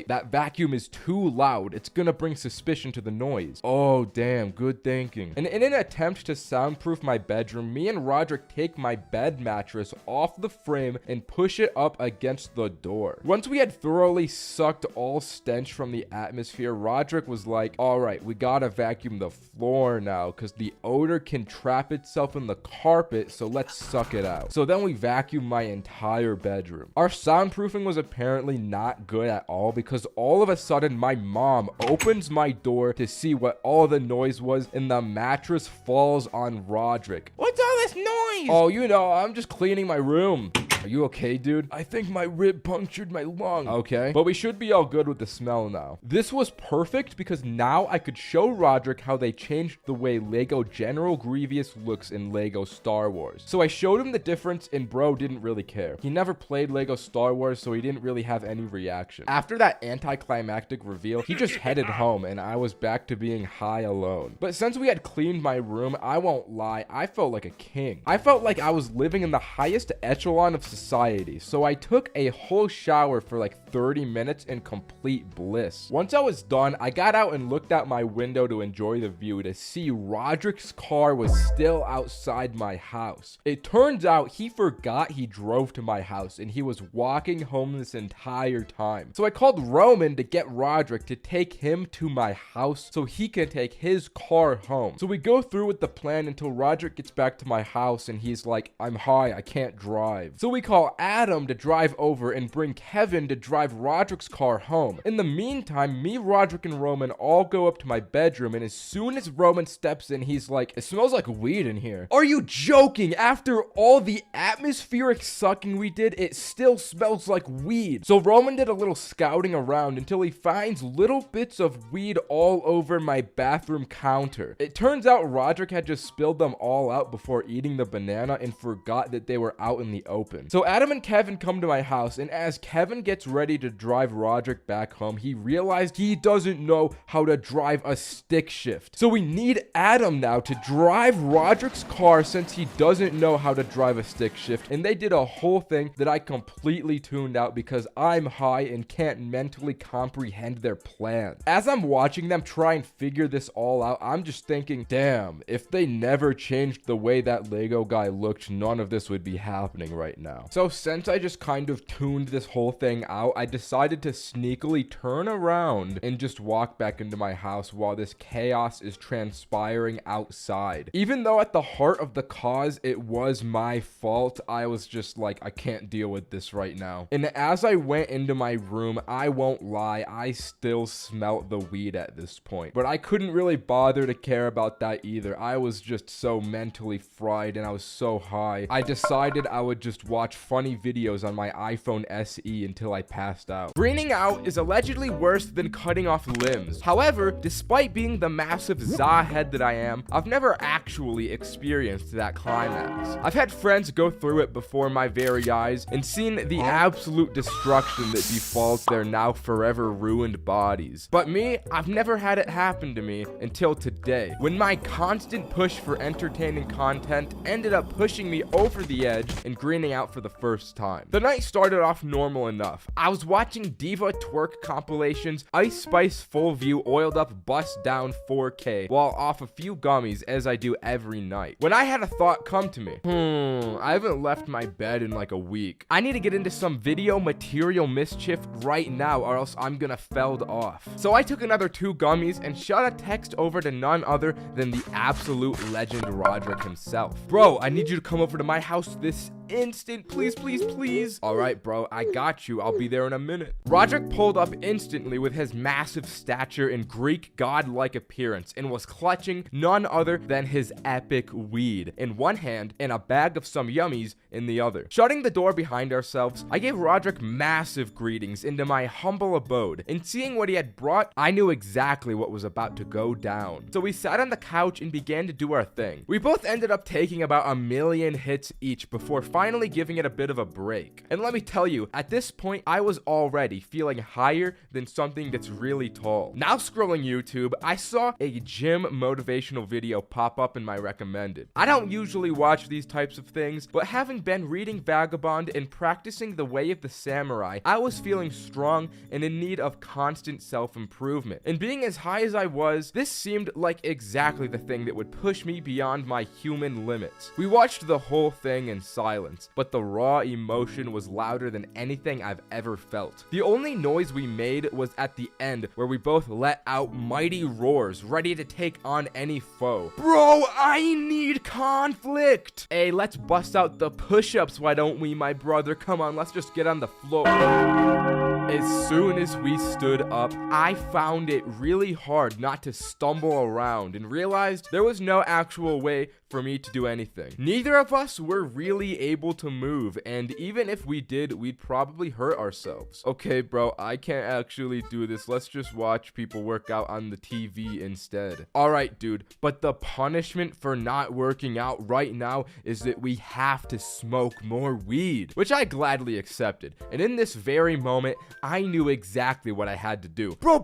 That vacuum is too loud. It's gonna bring suspicion to the noise. Oh, damn. Good thinking. And in an attempt to soundproof my bedroom, me and Roderick take my bed mattress off the frame and push it up against the door. Once we had thoroughly sucked all stench from the atmosphere, Roderick was like, all right, we gotta vacuum the floor now because the odor can trap itself in the carpet, so let's suck it out. So then we vacuumed my entire bedroom. Our soundproofing was apparently not good at all because all of a sudden my mom opens my door to see what all the noise was, and the mattress falls on Roderick. What's all this noise? Oh, you know, I'm just cleaning my room. Are you okay, dude? I think my rib punctured my lung. Okay, but we should be all good with the smell now. This was perfect because now I could show Roderick how they changed the way Lego General Grievous looks in Lego Star Wars. So I showed him the difference, and bro didn't really care. He never played Lego Star Wars, so he didn't really have any reaction. After that anticlimactic reveal, he just headed home, and I was back to being high alone. But since we had cleaned my room, I won't lie, I felt like a king. I felt like I was living in the highest echelon of society, so I took a whole shower for like 30 minutes in complete bliss. Once I was done, I got out and looked out my window to enjoy the view to see Roderick's car was still outside my house. It turns out he forgot he drove to my house and he was walking home this entire time. So I called Roman to get Roderick to take him to my house so he can take his car home. So we go through with the plan until Roderick gets back to my house and he's like, I'm high, I can't drive. So we call Adam to drive over and bring Kevin to drive Roderick's car home. In the meantime, me, Roderick, and Roman all go up to my bedroom, and as soon as Roman steps in, he's like, it smells like weed in here. Are you joking? After all the atmospheric sucking we did, it still smells like weed. So Roman did a little scouting around until he finds little bits of weed all over my bathroom counter. It turns out Roderick had just spilled them all out before eating the banana and forgot that they were out in the open. So Adam and Kevin come to my house, and as Kevin gets ready to drive Roderick back home, he realized he doesn't know how to drive a stick shift. So we need Adam now to drive Roderick's car since he doesn't know how to drive a stick shift, and they did a whole thing that I completely tuned out because I'm high and can't mentally comprehend their plan. As I'm watching them try and figure this all out, I'm just thinking, damn, if they never changed the way that Lego guy looked, none of this would be happening right now. now. So since I just kind of tuned this whole thing out, I decided to sneakily turn around and just walk back into my house while this chaos is transpiring outside. Even though at the heart of the cause, it was my fault, I was just like, I can't deal with this right now. And as I went into my room, I won't lie, I still smelt the weed at this point. But I couldn't really bother to care about that either. I was just so mentally fried and I was so high. I decided I would just watch funny videos on my iPhone SE until I passed out. Greening out is allegedly worse than cutting off limbs. However, despite being the massive za head that I am, I've never actually experienced that climax. I've had friends go through it before my very eyes and seen the absolute destruction that befalls their now forever ruined bodies. But me, I've never had it happen to me until today, when my constant push for entertaining content ended up pushing me over the edge and greening out for the first time. The night started off normal enough. I was watching Diva twerk compilations, Ice Spice full view oiled up bust down 4K, while off a few gummies as I do every night, when I had a thought come to me. I haven't left my bed in like a week. I need to get into some video material mischief right now or else I'm gonna felled off. So I took another 2 gummies and shot a text over to none other than the absolute legend Roderick himself. Bro, I need you to come over to my house this instant, please, please, please. All right, bro, I got you. I'll be there in a minute. Roderick pulled up instantly with his massive stature and Greek godlike appearance and was clutching none other than his epic weed in one hand and a bag of some yummies in the other. Shutting the door behind ourselves, I gave Roderick massive greetings into my humble abode, and seeing what he had brought, I knew exactly what was about to go down. So we sat on the couch and began to do our thing. We both ended up taking about 1,000,000 hits each before finally giving it a bit of a break. And let me tell you, at this point, I was already feeling higher than something that's really tall. Now scrolling YouTube, I saw a gym motivational video pop up in my recommended. I don't usually watch these types of things, but having been reading Vagabond and practicing the way of the samurai, I was feeling strong and in need of constant self-improvement. And being as high as I was, this seemed like exactly the thing that would push me beyond my human limits. We watched the whole thing in silence, but the raw emotion was louder than anything I've ever felt. The only noise we made was at the end, where we both let out mighty roars, ready to take on any foe. Bro, I need conflict! Hey, let's bust out the push-ups, why don't we, my brother? Come on, let's just get on the floor. As soon as we stood up, I found it really hard not to stumble around and realized there was no actual way for me to do anything. Neither of us were really able to move, and even if we did, we'd probably hurt ourselves. Okay, bro, I can't actually do this. Let's just watch people work out on the TV instead. All right, dude, but the punishment for not working out right now is that we have to smoke more weed, which I gladly accepted. And in this very moment, I knew exactly what I had to do. Bro.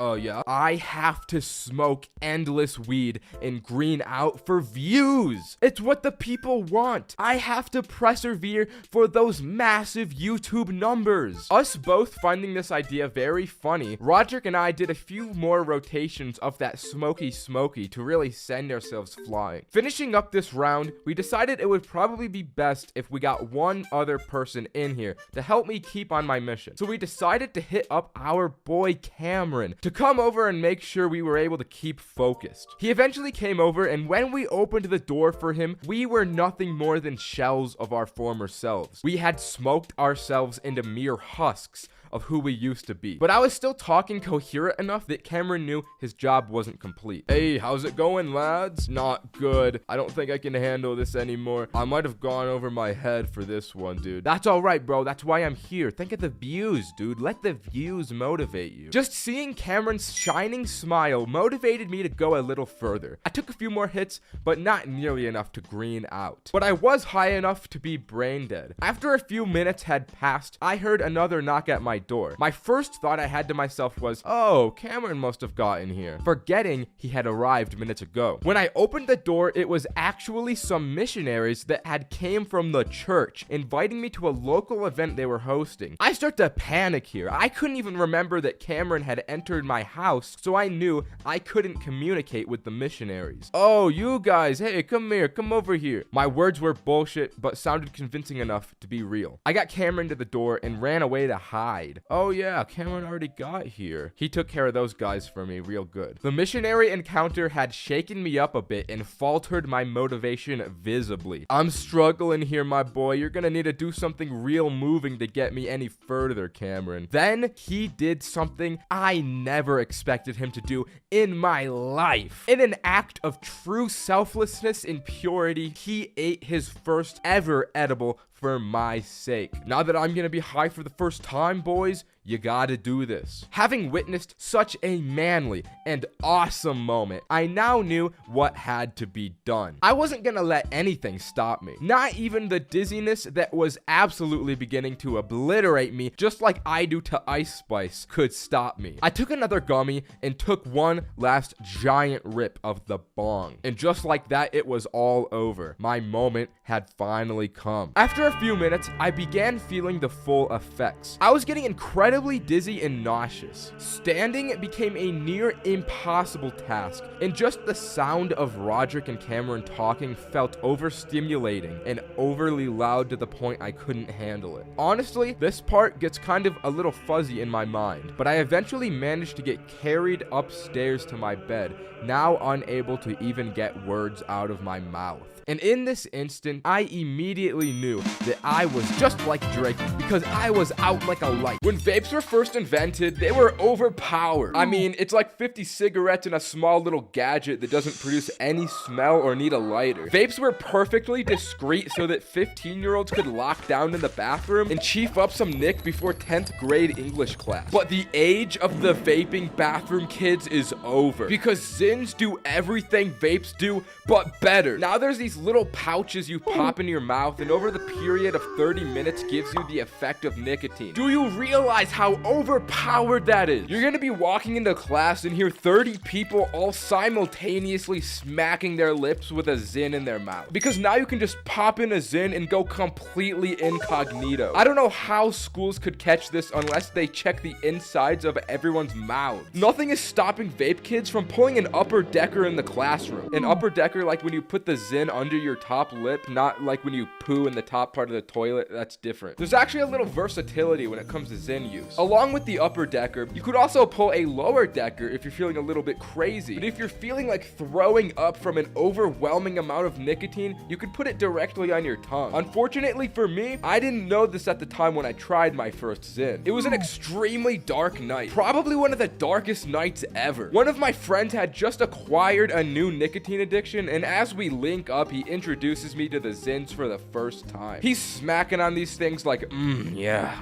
Oh, yeah? I have to smoke endless weed and green out for views. It's what the people want. I have to persevere for those massive YouTube numbers. Us both finding this idea very funny, Roderick and I did a few more rotations of that smoky to really send ourselves flying. Finishing up this round, we decided it would probably be best if we got one other person in here to help me keep on my mission. So we decided to hit up our boy Cameron to come over and make sure we were able to keep focused. He eventually came over, and when we opened the door for him, we were nothing more than shells of our former selves. We had smoked ourselves into mere husks of who we used to be. But I was still talking coherent enough that Cameron knew his job wasn't complete. Hey, how's it going, lads? Not good. I don't think I can handle this anymore. I might have gone over my head for this one, dude. That's all right, bro. That's why I'm here. Think of the views, dude. Let the views motivate you. Just seeing Cameron's shining smile motivated me to go a little further. I took a few more hits, but not nearly enough to green out. But I was high enough to be brain dead. After a few minutes had passed, I heard another knock at my my door. My first thought I had to myself was, oh, Cameron must have gotten here, forgetting he had arrived minutes ago. When I opened the door, it was actually some missionaries that had came from the church, inviting me to a local event they were hosting. I start to panic here. I couldn't even remember that Cameron had entered my house, so I knew I couldn't communicate with the missionaries. Oh, you guys, hey, come here, come over here. My words were bullshit, but sounded convincing enough to be real. I got Cameron to the door and ran away to hide. Oh yeah, Cameron already got here. He took care of those guys for me real good. The missionary encounter had shaken me up a bit and faltered my motivation visibly. I'm struggling here, my boy. You're gonna need to do something real moving to get me any further, Cameron. Then he did something I never expected him to do in my life. In an act of true selflessness and purity, he ate his first ever edible for my sake. Now that I'm gonna be high for the first time, boys, you gotta do this. Having witnessed such a manly and awesome moment, I now knew what had to be done. I wasn't gonna let anything stop me. Not even the dizziness that was absolutely beginning to obliterate me, just like I do to Ice Spice, could stop me. I took another gummy and took one last giant rip of the bong. And just like that, it was all over. My moment had finally come. After a few minutes, I began feeling the full effects. I was getting incredibly dizzy and nauseous. Standing became a near impossible task, and just the sound of Roderick and Cameron talking felt overstimulating and overly loud to the point I couldn't handle it. Honestly, this part gets kind of a little fuzzy in my mind, but I eventually managed to get carried upstairs to my bed, now unable to even get words out of my mouth. And in this instant, I immediately knew that I was just like Drake because I was out like a light. When vapes were first invented, they were overpowered. I mean, it's like 50 cigarettes in a small little gadget that doesn't produce any smell or need a lighter. Vapes were perfectly discreet so that 15-year-olds could lock down in the bathroom and chief up some nick before 10th grade English class. But the age of the vaping bathroom kids is over because Zins do everything vapes do, but better. Now there's these little pouches you pop in your mouth, and over the period of 30 minutes gives you the effect of nicotine. Do you realize how overpowered that is? You're gonna be walking into class and hear 30 people all simultaneously smacking their lips with a Zin in their mouth. Because now you can just pop in a Zin and go completely incognito. I don't know how schools could catch this unless they check the insides of everyone's mouths. Nothing is stopping vape kids from pulling an upper decker in the classroom. An upper decker, like when you put the Zin under your top lip, not like when you poo in the top part of the toilet. That's different. There's actually a little versatility when it comes to Zin use. Along with the upper decker, you could also pull a lower decker if you're feeling a little bit crazy. But if you're feeling like throwing up from an overwhelming amount of nicotine, you could put it directly on your tongue. Unfortunately for me, I didn't know this at the time when I tried my first Zin. It was an extremely dark night, probably one of the darkest nights ever. One of my friends had just acquired a new nicotine addiction, and as we link up, he introduces me to the Zins for the first time. He's smacking on these things like, yeah.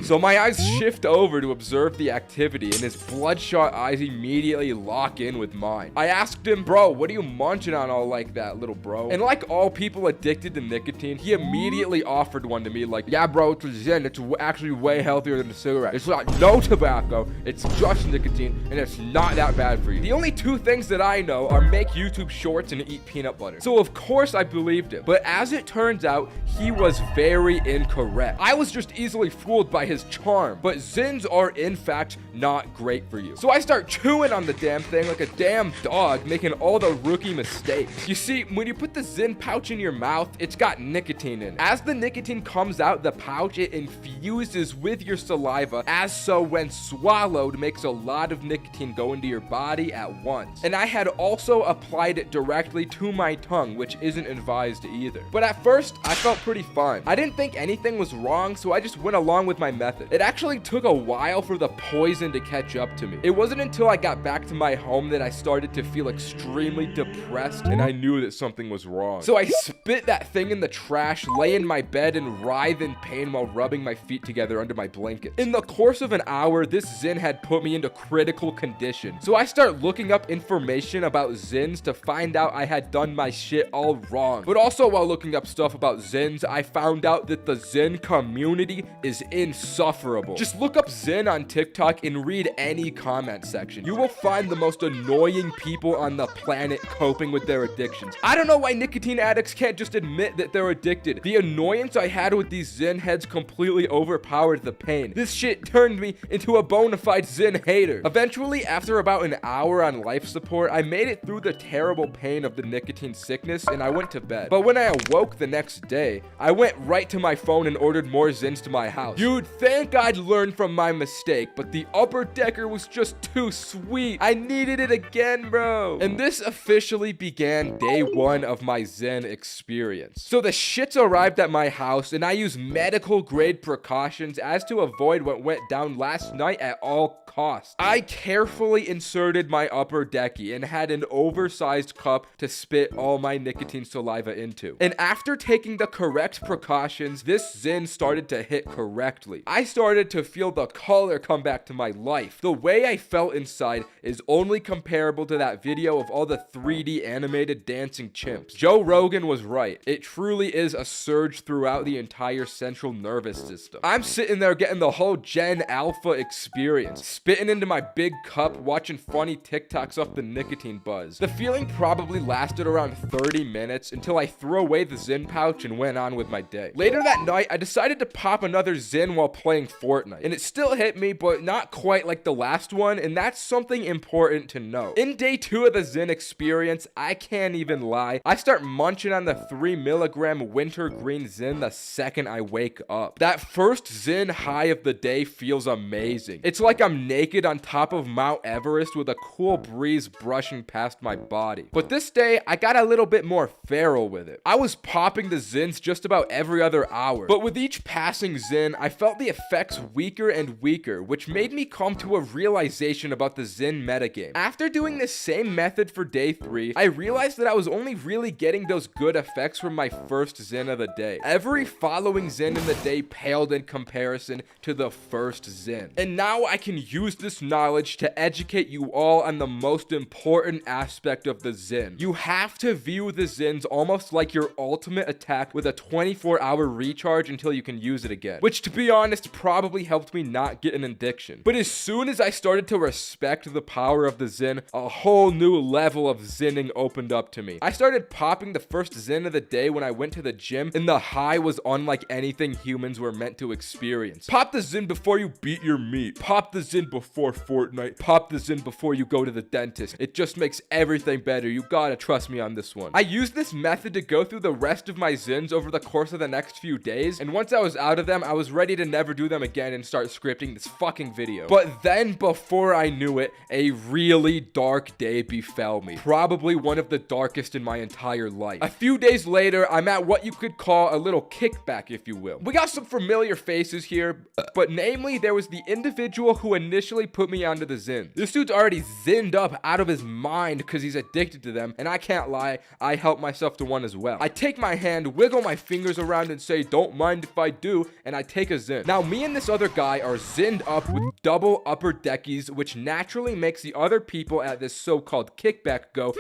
So my eyes shift over to observe the activity, and his bloodshot eyes immediately lock in with mine. I asked him, bro, what are you munching on all like that, little bro? And like all people addicted to nicotine, he immediately offered one to me like, yeah, bro, it's a Zin. It's actually way healthier than a cigarette. It's like no tobacco, it's just nicotine, and it's not that bad for you. The only two things that I know are make YouTube shorts and eat peanut butter. So of course I believed him, but as it turns out, he was very incorrect. I was just easily fooled by his charm, but Zins are in fact not great for you. So I start chewing on the damn thing like a damn dog, making all the rookie mistakes. You see, when you put the Zin pouch in your mouth, it's got nicotine in it. As the nicotine comes out the pouch, it infuses with your saliva, as so when swallowed makes a lot of nicotine go into your body at once. And I had also applied it directly to my tongue, which isn't advised either. But at first, I felt pretty fine. I didn't think anything was wrong, so I just went along with my method. It actually took a while for the poison to catch up to me. It wasn't until I got back to my home that I started to feel extremely depressed, and I knew that something was wrong. So I spit that thing in the trash, lay in my bed, and writhe in pain while rubbing my feet together under my blanket. In the course of an hour, this Zin had put me into critical condition. So I start looking up information about Zins to find out I had done my shit all wrong. But also while looking up stuff about Zins, I found out that the Zin community is insufferable. Just Just look up Zyn on TikTok and read any comment section. You will find the most annoying people on the planet coping with their addictions. I don't know why nicotine addicts can't just admit that they're addicted. The annoyance I had with these Zyn heads completely overpowered the pain. This shit turned me into a bona fide Zyn hater. Eventually, after about an hour on life support, I made it through the terrible pain of the nicotine sickness and I went to bed. But when I awoke the next day, I went right to my phone and ordered more Zyns to my house. You'd think I'd learned from my mistake, but the upper decker was just too sweet. I needed it again, bro. And this officially began day one of my Zyn experience. So the shits arrived at my house and I used medical grade precautions as to avoid what went down last night at all costs. I carefully inserted my upper decky and had an oversized cup to spit all my nicotine saliva into. And after taking the correct precautions, this Zyn started to hit correctly. I started to feel the color come back to my life. The way I felt inside is only comparable to that video of all the 3D animated dancing chimps. Joe Rogan was right. It truly is a surge throughout the entire central nervous system. I'm sitting there getting the whole Gen Alpha experience, spitting into my big cup, watching funny TikToks off the nicotine buzz. The feeling probably lasted around 30 minutes until I threw away the Zyn pouch and went on with my day. Later that night, I decided to pop another Zyn while playing Fortnite, and it still hit me, but not quite like the last one, and that's something important to know. In day 2 of the Zyn experience, I can't even lie, I start munching on the 3 milligram wintergreen Zyn the second I wake up. That first Zyn high of the day feels amazing. It's like I'm naked on top of Mount Everest with a cool breeze brushing past my body. But this day, I got a little bit more feral with it. I was popping the Zyns just about every other hour, but with each passing Zyn, I felt the effects weaker and weaker, which made me come to a realization about the Zyn metagame. After doing this same method for day 3, I realized that I was only really getting those good effects from my first Zyn of the day. Every following Zyn in the day paled in comparison to the first Zyn. And now I can use this knowledge to educate you all on the most important aspect of the Zyn. You have to view the Zyns almost like your ultimate attack with a 24-hour recharge until you can use it again, which to be honest probably helped me not get an addiction. But as soon as I started to respect the power of the Zyn, a whole new level of Zyning opened up to me. I started popping the first Zyn of the day when I went to the gym, and the high was unlike anything humans were meant to experience. Pop the Zyn before you beat your meat. Pop the Zyn before Fortnite. Pop the Zyn before you go to the dentist. It just makes everything better. You gotta trust me on this one. I used this method to go through the rest of my Zyns over the course of the next few days, and once I was out of them, I was ready to never do them again and start scripting this fucking video. But then, before I knew it, a really dark day befell me. Probably one of the darkest in my entire life. A few days later, I'm at what you could call a little kickback, if you will. We got some familiar faces here, but namely, there was the individual who initially put me onto the Zyn. This dude's already zinned up out of his mind because he's addicted to them, and I can't lie, I help myself to one as well. I take my hand, wiggle my fingers around and say, don't mind if I do, and I take a Zyn. Now, me and this other guy are zinned up with double upper deckies, which naturally makes the other people at this so-called kickback go,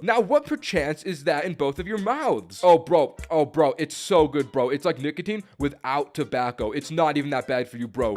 now what perchance is that in both of your mouths? Oh bro, it's so good, bro. It's like nicotine without tobacco. It's not even that bad for you, bro.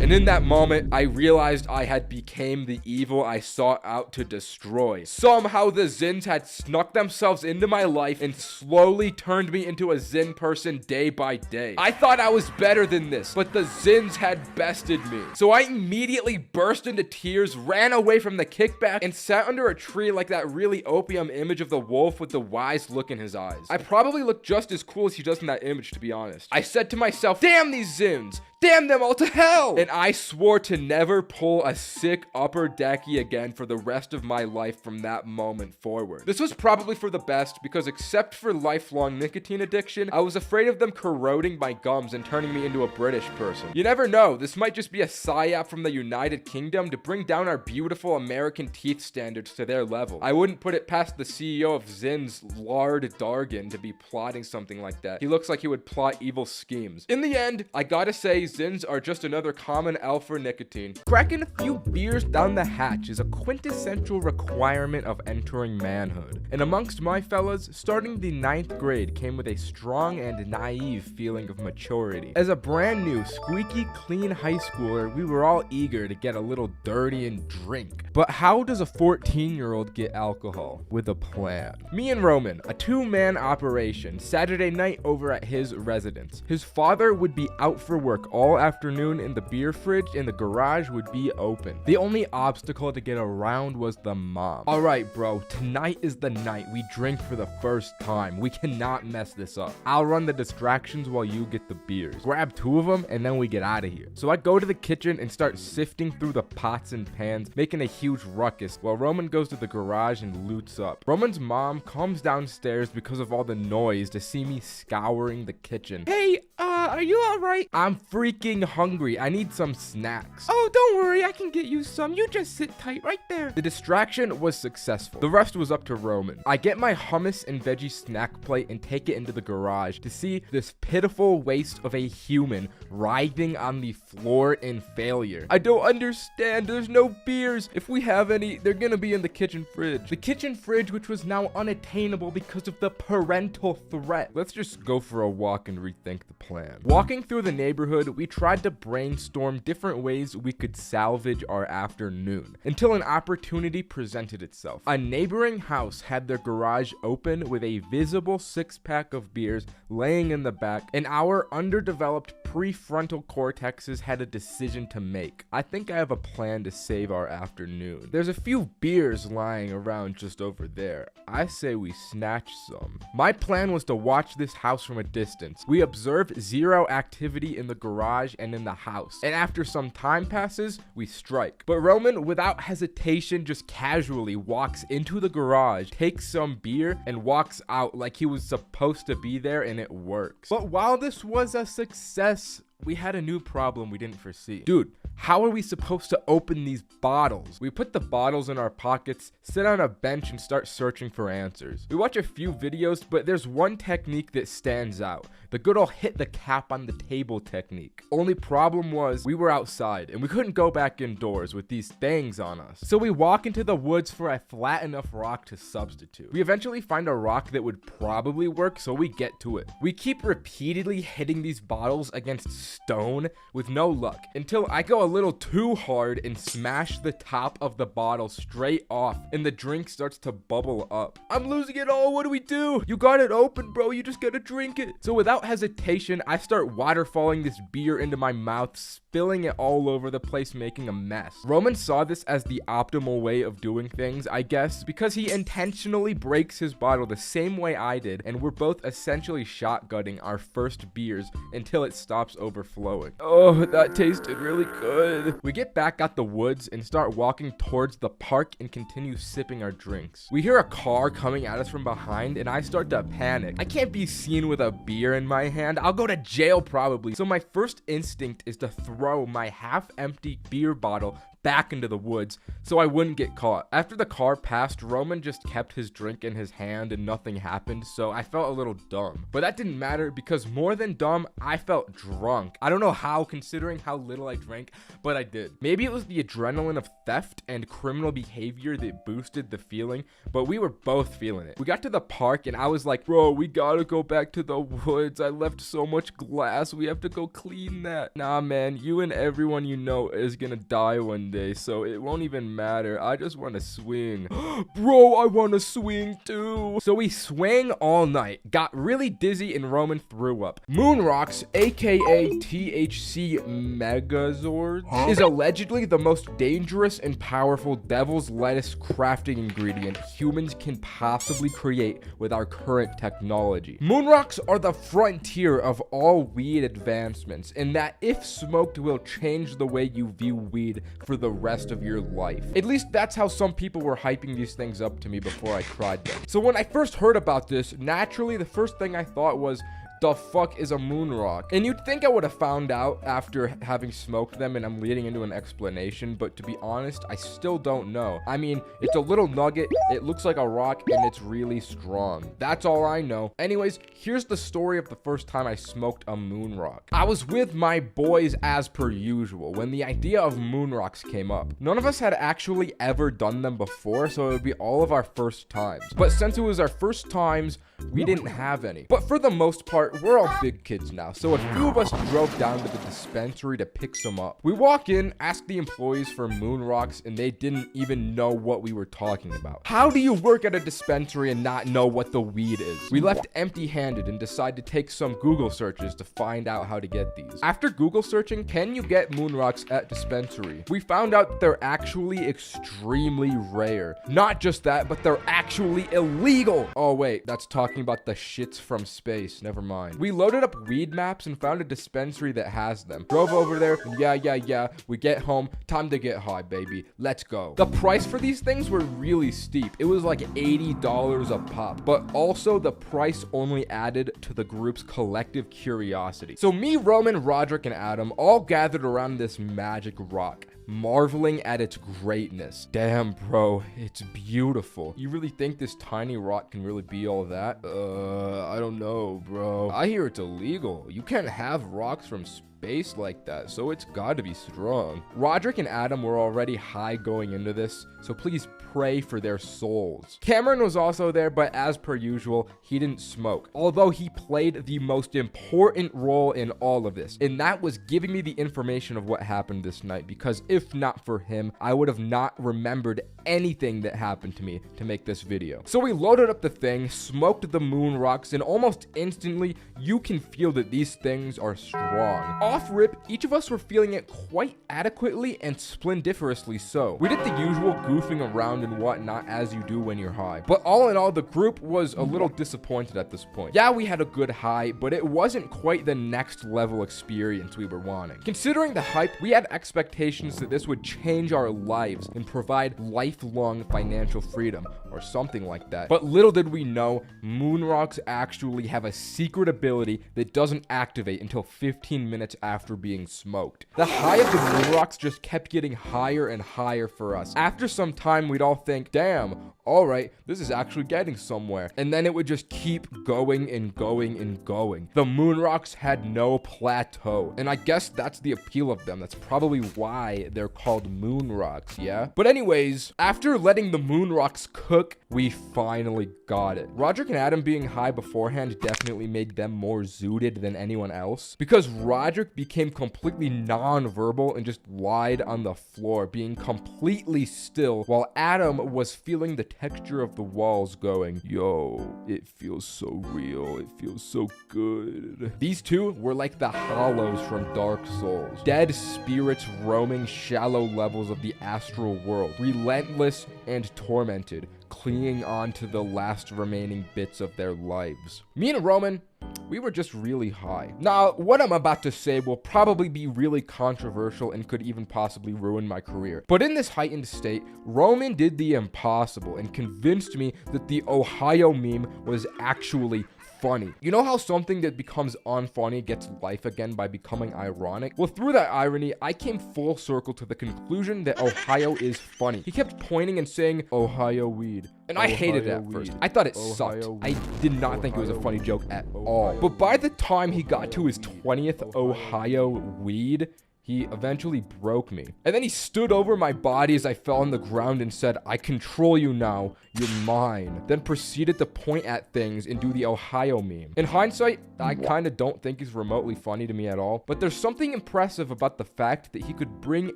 And in that moment, I realized I had became the evil I sought out to destroy. Somehow the Zyns had snuck themselves into my life and slowly turned me into a Zyn person day by day. I thought I was better than this, but the Zyns had bested me. So I immediately burst into tears, ran away from the kickback, and sat under a tree like that really opium image of the wolf with the wise look in his eyes. I probably look just as cool as he does in that image, to be honest. I said to myself, damn these Zyns! Damn them all to hell! And I swore to never pull a sick upper decky again for the rest of my life from that moment forward. This was probably for the best because except for lifelong nicotine addiction, I was afraid of them corroding my gums and turning me into a British person. You never know, this might just be a psyop from the United Kingdom to bring down our beautiful American teeth standards to their level. I wouldn't put it past the CEO of Zyn's, Lard Dargan, to be plotting something like that. He looks like he would plot evil schemes. In the end, I gotta say, Zyns are just another common I'm an L for nicotine. Cracking a few beers down the hatch is a quintessential requirement of entering manhood. And amongst my fellas, starting the 9th grade came with a strong and naive feeling of maturity. As a brand new, squeaky clean high schooler, we were all eager to get a little dirty and drink. But how does a 14-year-old get alcohol? With a plan. Me and Roman, a two-man operation, Saturday night over at his residence. His father would be out for work all afternoon and the beer fridge in the garage would be open. The only obstacle to get around was the mom. Alright bro, tonight is the night we drink for the first time. We cannot mess this up. I'll run the distractions while you get the beers. Grab 2 of them and then we get out of here. So I go to the kitchen and start sifting through the pots and pans, making a huge ruckus while Roman goes to the garage and loots up. Roman's mom comes downstairs because of all the noise to see me scouring the kitchen. Hey, are you alright? I'm freaking hungry. I need some snacks. Oh, don't worry. I can get you some. You just sit tight right there. The distraction was successful. The rest was up to Roman. I get my hummus and veggie snack plate and take it into the garage to see this pitiful waste of a human writhing on the floor in failure. I don't understand. There's no beers. If we have any, they're gonna be in the kitchen fridge. The kitchen fridge, which was now unattainable because of the parental threat. Let's just go for a walk and rethink the plan. Walking through the neighborhood, we tried to brainstorm different ways we could salvage our afternoon until an opportunity presented itself. A neighboring house had their garage open with a visible 6-pack of beers laying in the back, and our underdeveloped prefrontal cortexes had a decision to make. I think I have a plan to save our afternoon. There's a few beers lying around just over there. I say we snatch some. My plan was to watch this house from a distance. We observed zero activity in the garage and in the house, and after some time passes, we strike. But Roman, without hesitation, just casually walks into the garage, takes some beer, and walks out like he was supposed to be there, and it works. But while this was a success, we had a new problem we didn't foresee. Dude, how are we supposed to open these bottles? We put the bottles in our pockets, sit on a bench, and start searching for answers. We watch a few videos, but there's one technique that stands out. The good old hit the cap on the table technique. Only problem was, we were outside, and we couldn't go back indoors with these things on us. So we walk into the woods for a flat enough rock to substitute. We eventually find a rock that would probably work, so we get to it. We keep repeatedly hitting these bottles against stone with no luck until I go a little too hard and smash the top of the bottle straight off and the drink starts to bubble up. I'm losing it all. What do we do? You got it open, bro. You just gotta drink it. So without hesitation, I start waterfalling this beer into my mouth, spilling it all over the place, making a mess. Roman saw this as the optimal way of doing things, I guess, because he intentionally breaks his bottle the same way I did, and we're both essentially shotgunning our first beers until it stops overflowing. Oh, that tasted really good. We get back at the woods and start walking towards the park and continue sipping our drinks. We hear a car coming at us from behind and I start to panic. I can't be seen with a beer in my hand. I'll go to jail probably. So my first instinct is to throw my half-empty beer bottle back into the woods so I wouldn't get caught. After the car passed, Roman just kept his drink in his hand and nothing happened, so I felt a little dumb. But that didn't matter because more than dumb, I felt drunk. I don't know how, considering how little I drank, but I did. Maybe it was the adrenaline of theft and criminal behavior that boosted the feeling, but we were both feeling it. We got to the park and I was like, bro, we gotta go back to the woods. I left so much glass. We have to go clean that. Nah, man, you and everyone you know is gonna die one day, so it won't even matter. I just want to swing. Bro, I want to swing too. So we swang all night, got really dizzy, and Roman threw up. Moon rocks, aka THC Megazords, is allegedly the most dangerous and powerful devil's lettuce crafting ingredient humans can possibly create with our current technology. Moon rocks are the frontier of all weed advancements, in that if smoked will change the way you view weed for the rest of your life. At least that's how some people were hyping these things up to me before I tried them. So when I first heard about this, naturally the first thing I thought was, the fuck is a moon rock? And you'd think I would have found out after having smoked them, and I'm leading into an explanation, but to be honest, I still don't know. I mean, it's a little nugget, it looks like a rock, and it's really strong. That's all I know. Anyways, here's the story of the first time I smoked a moon rock. I was with my boys as per usual when the idea of moon rocks came up. None of us had actually ever done them before, so it would be all of our first times. But since it was our first times, we didn't have any. But for the most part, we're all big kids now, so a few of us drove down to the dispensary to pick some up. We walk in, ask the employees for moon rocks, and they didn't even know what we were talking about. How do you work at a dispensary and not know what the weed is? We left empty-handed and decided to take some Google searches to find out how to get these. After Google searching, can you get moon rocks at dispensary? We found out that they're actually extremely rare. Not just that, but they're actually illegal. Oh wait, that's talking about the shits from space. Never mind. We loaded up weed maps and found a dispensary that has them. Drove over there, and yeah. We get home, time to get high, baby. Let's go. The price for these things were really steep. It was like $80 a pop, but also the price only added to the group's collective curiosity. So me, Roman, Roderick, and Adam all gathered around this magic rock, marveling at its greatness. Damn, bro, it's beautiful. You really think this tiny rock can really be all that? I don't know, bro. I hear it's illegal. You can't have rocks from space like that, so it's gotta be strong. Roderick and Adam were already high going into this, so please pray for their souls. Cameron was also there, but as per usual, he didn't smoke, although he played the most important role in all of this, and that was giving me the information of what happened this night, because if not for him, I would have not remembered anything that happened to me to make this video. So we loaded up the thing, smoked the moon rocks, and almost instantly, you can feel that these things are strong. Off rip, each of us were feeling it quite adequately and splendiferously so. We did the usual goofing around and whatnot as you do when you're high. But all in all, the group was a little disappointed at this point. Yeah, we had a good high, but it wasn't quite the next level experience we were wanting. Considering the hype, we had expectations that this would change our lives and provide lifelong financial freedom or something like that. But little did we know, moon rocks actually have a secret ability that doesn't activate until 15 minutes after being smoked. The high of the moon rocks just kept getting higher and higher for us. After some time, we'd all think, damn, all right, this is actually getting somewhere. And then it would just keep going and going and going. The moon rocks had no plateau. And I guess that's the appeal of them. That's probably why they're called moon rocks, yeah? But anyways, after letting the moon rocks cook, we finally got it. Roderick and Adam being high beforehand definitely made them more zooted than anyone else, because Roderick became completely non-verbal and just lied on the floor, being completely still, while Adam was feeling the texture of the walls going, yo, it feels so real, it feels so good. These two were like the hollows from Dark Souls, dead spirits roaming shallow levels of the astral world, relentless and tormented, clinging on to the last remaining bits of their lives. Me and Roman, we were just really high. Now, what I'm about to say will probably be really controversial and could even possibly ruin my career. But in this heightened state, Roman did the impossible and convinced me that the Ohio meme was actually funny. You know how something that becomes unfunny gets life again by becoming ironic? Well, through that irony, I came full circle to the conclusion that Ohio is funny. He kept pointing and saying, Ohio weed. And I hated it at first. I thought it sucked. I did not think it was a funny joke at all. But by the time he got to his 20th Ohio weed, he eventually broke me. And then he stood over my body as I fell on the ground and said, I control you now, you're mine. Then proceeded to point at things and do the Ohio meme. In hindsight, I kind of don't think he's remotely funny to me at all, but there's something impressive about the fact that he could bring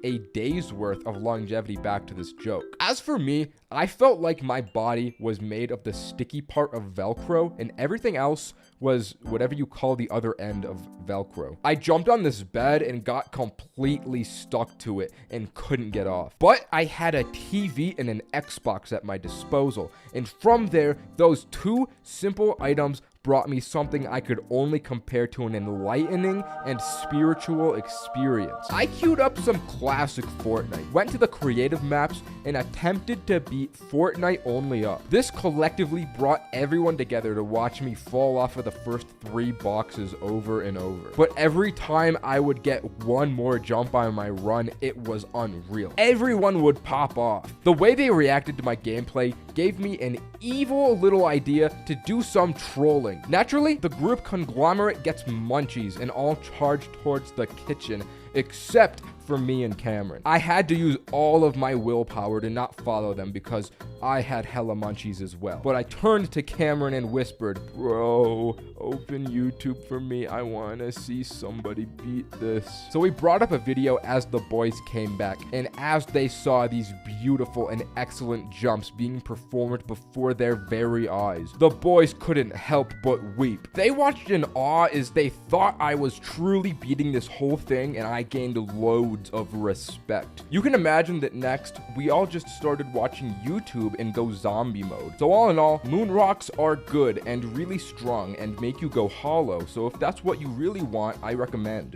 a day's worth of longevity back to this joke. As for me, I felt like my body was made of the sticky part of Velcro and everything else was whatever you call the other end of Velcro. I jumped on this bed and got completely stuck to it and couldn't get off. But I had a TV and an Xbox at my disposal, and from there, those two simple items brought me something I could only compare to an enlightening and spiritual experience. I queued up some classic Fortnite, went to the creative maps, and attempted to beat Fortnite only up. This collectively brought everyone together to watch me fall off of the first 3 boxes over and over. But every time I would get one more jump on my run, it was unreal. Everyone would pop off. The way they reacted to my gameplay gave me an evil little idea to do some trolling. Naturally, the group conglomerate gets munchies and all charge towards the kitchen, except for me and Cameron. I had to use all of my willpower to not follow them because I had hella munchies as well. But I turned to Cameron and whispered, "Bro, open YouTube for me. I want to see somebody beat this." So we brought up a video as the boys came back, and as they saw these beautiful and excellent jumps being performed before their very eyes, the boys couldn't help but weep. They watched in awe as they thought I was truly beating this whole thing, and I gained loads of respect. You can imagine that next, we all just started watching YouTube and go zombie mode. So all in all, moon rocks are good and really strong and make you go hollow. So if that's what you really want, I recommend.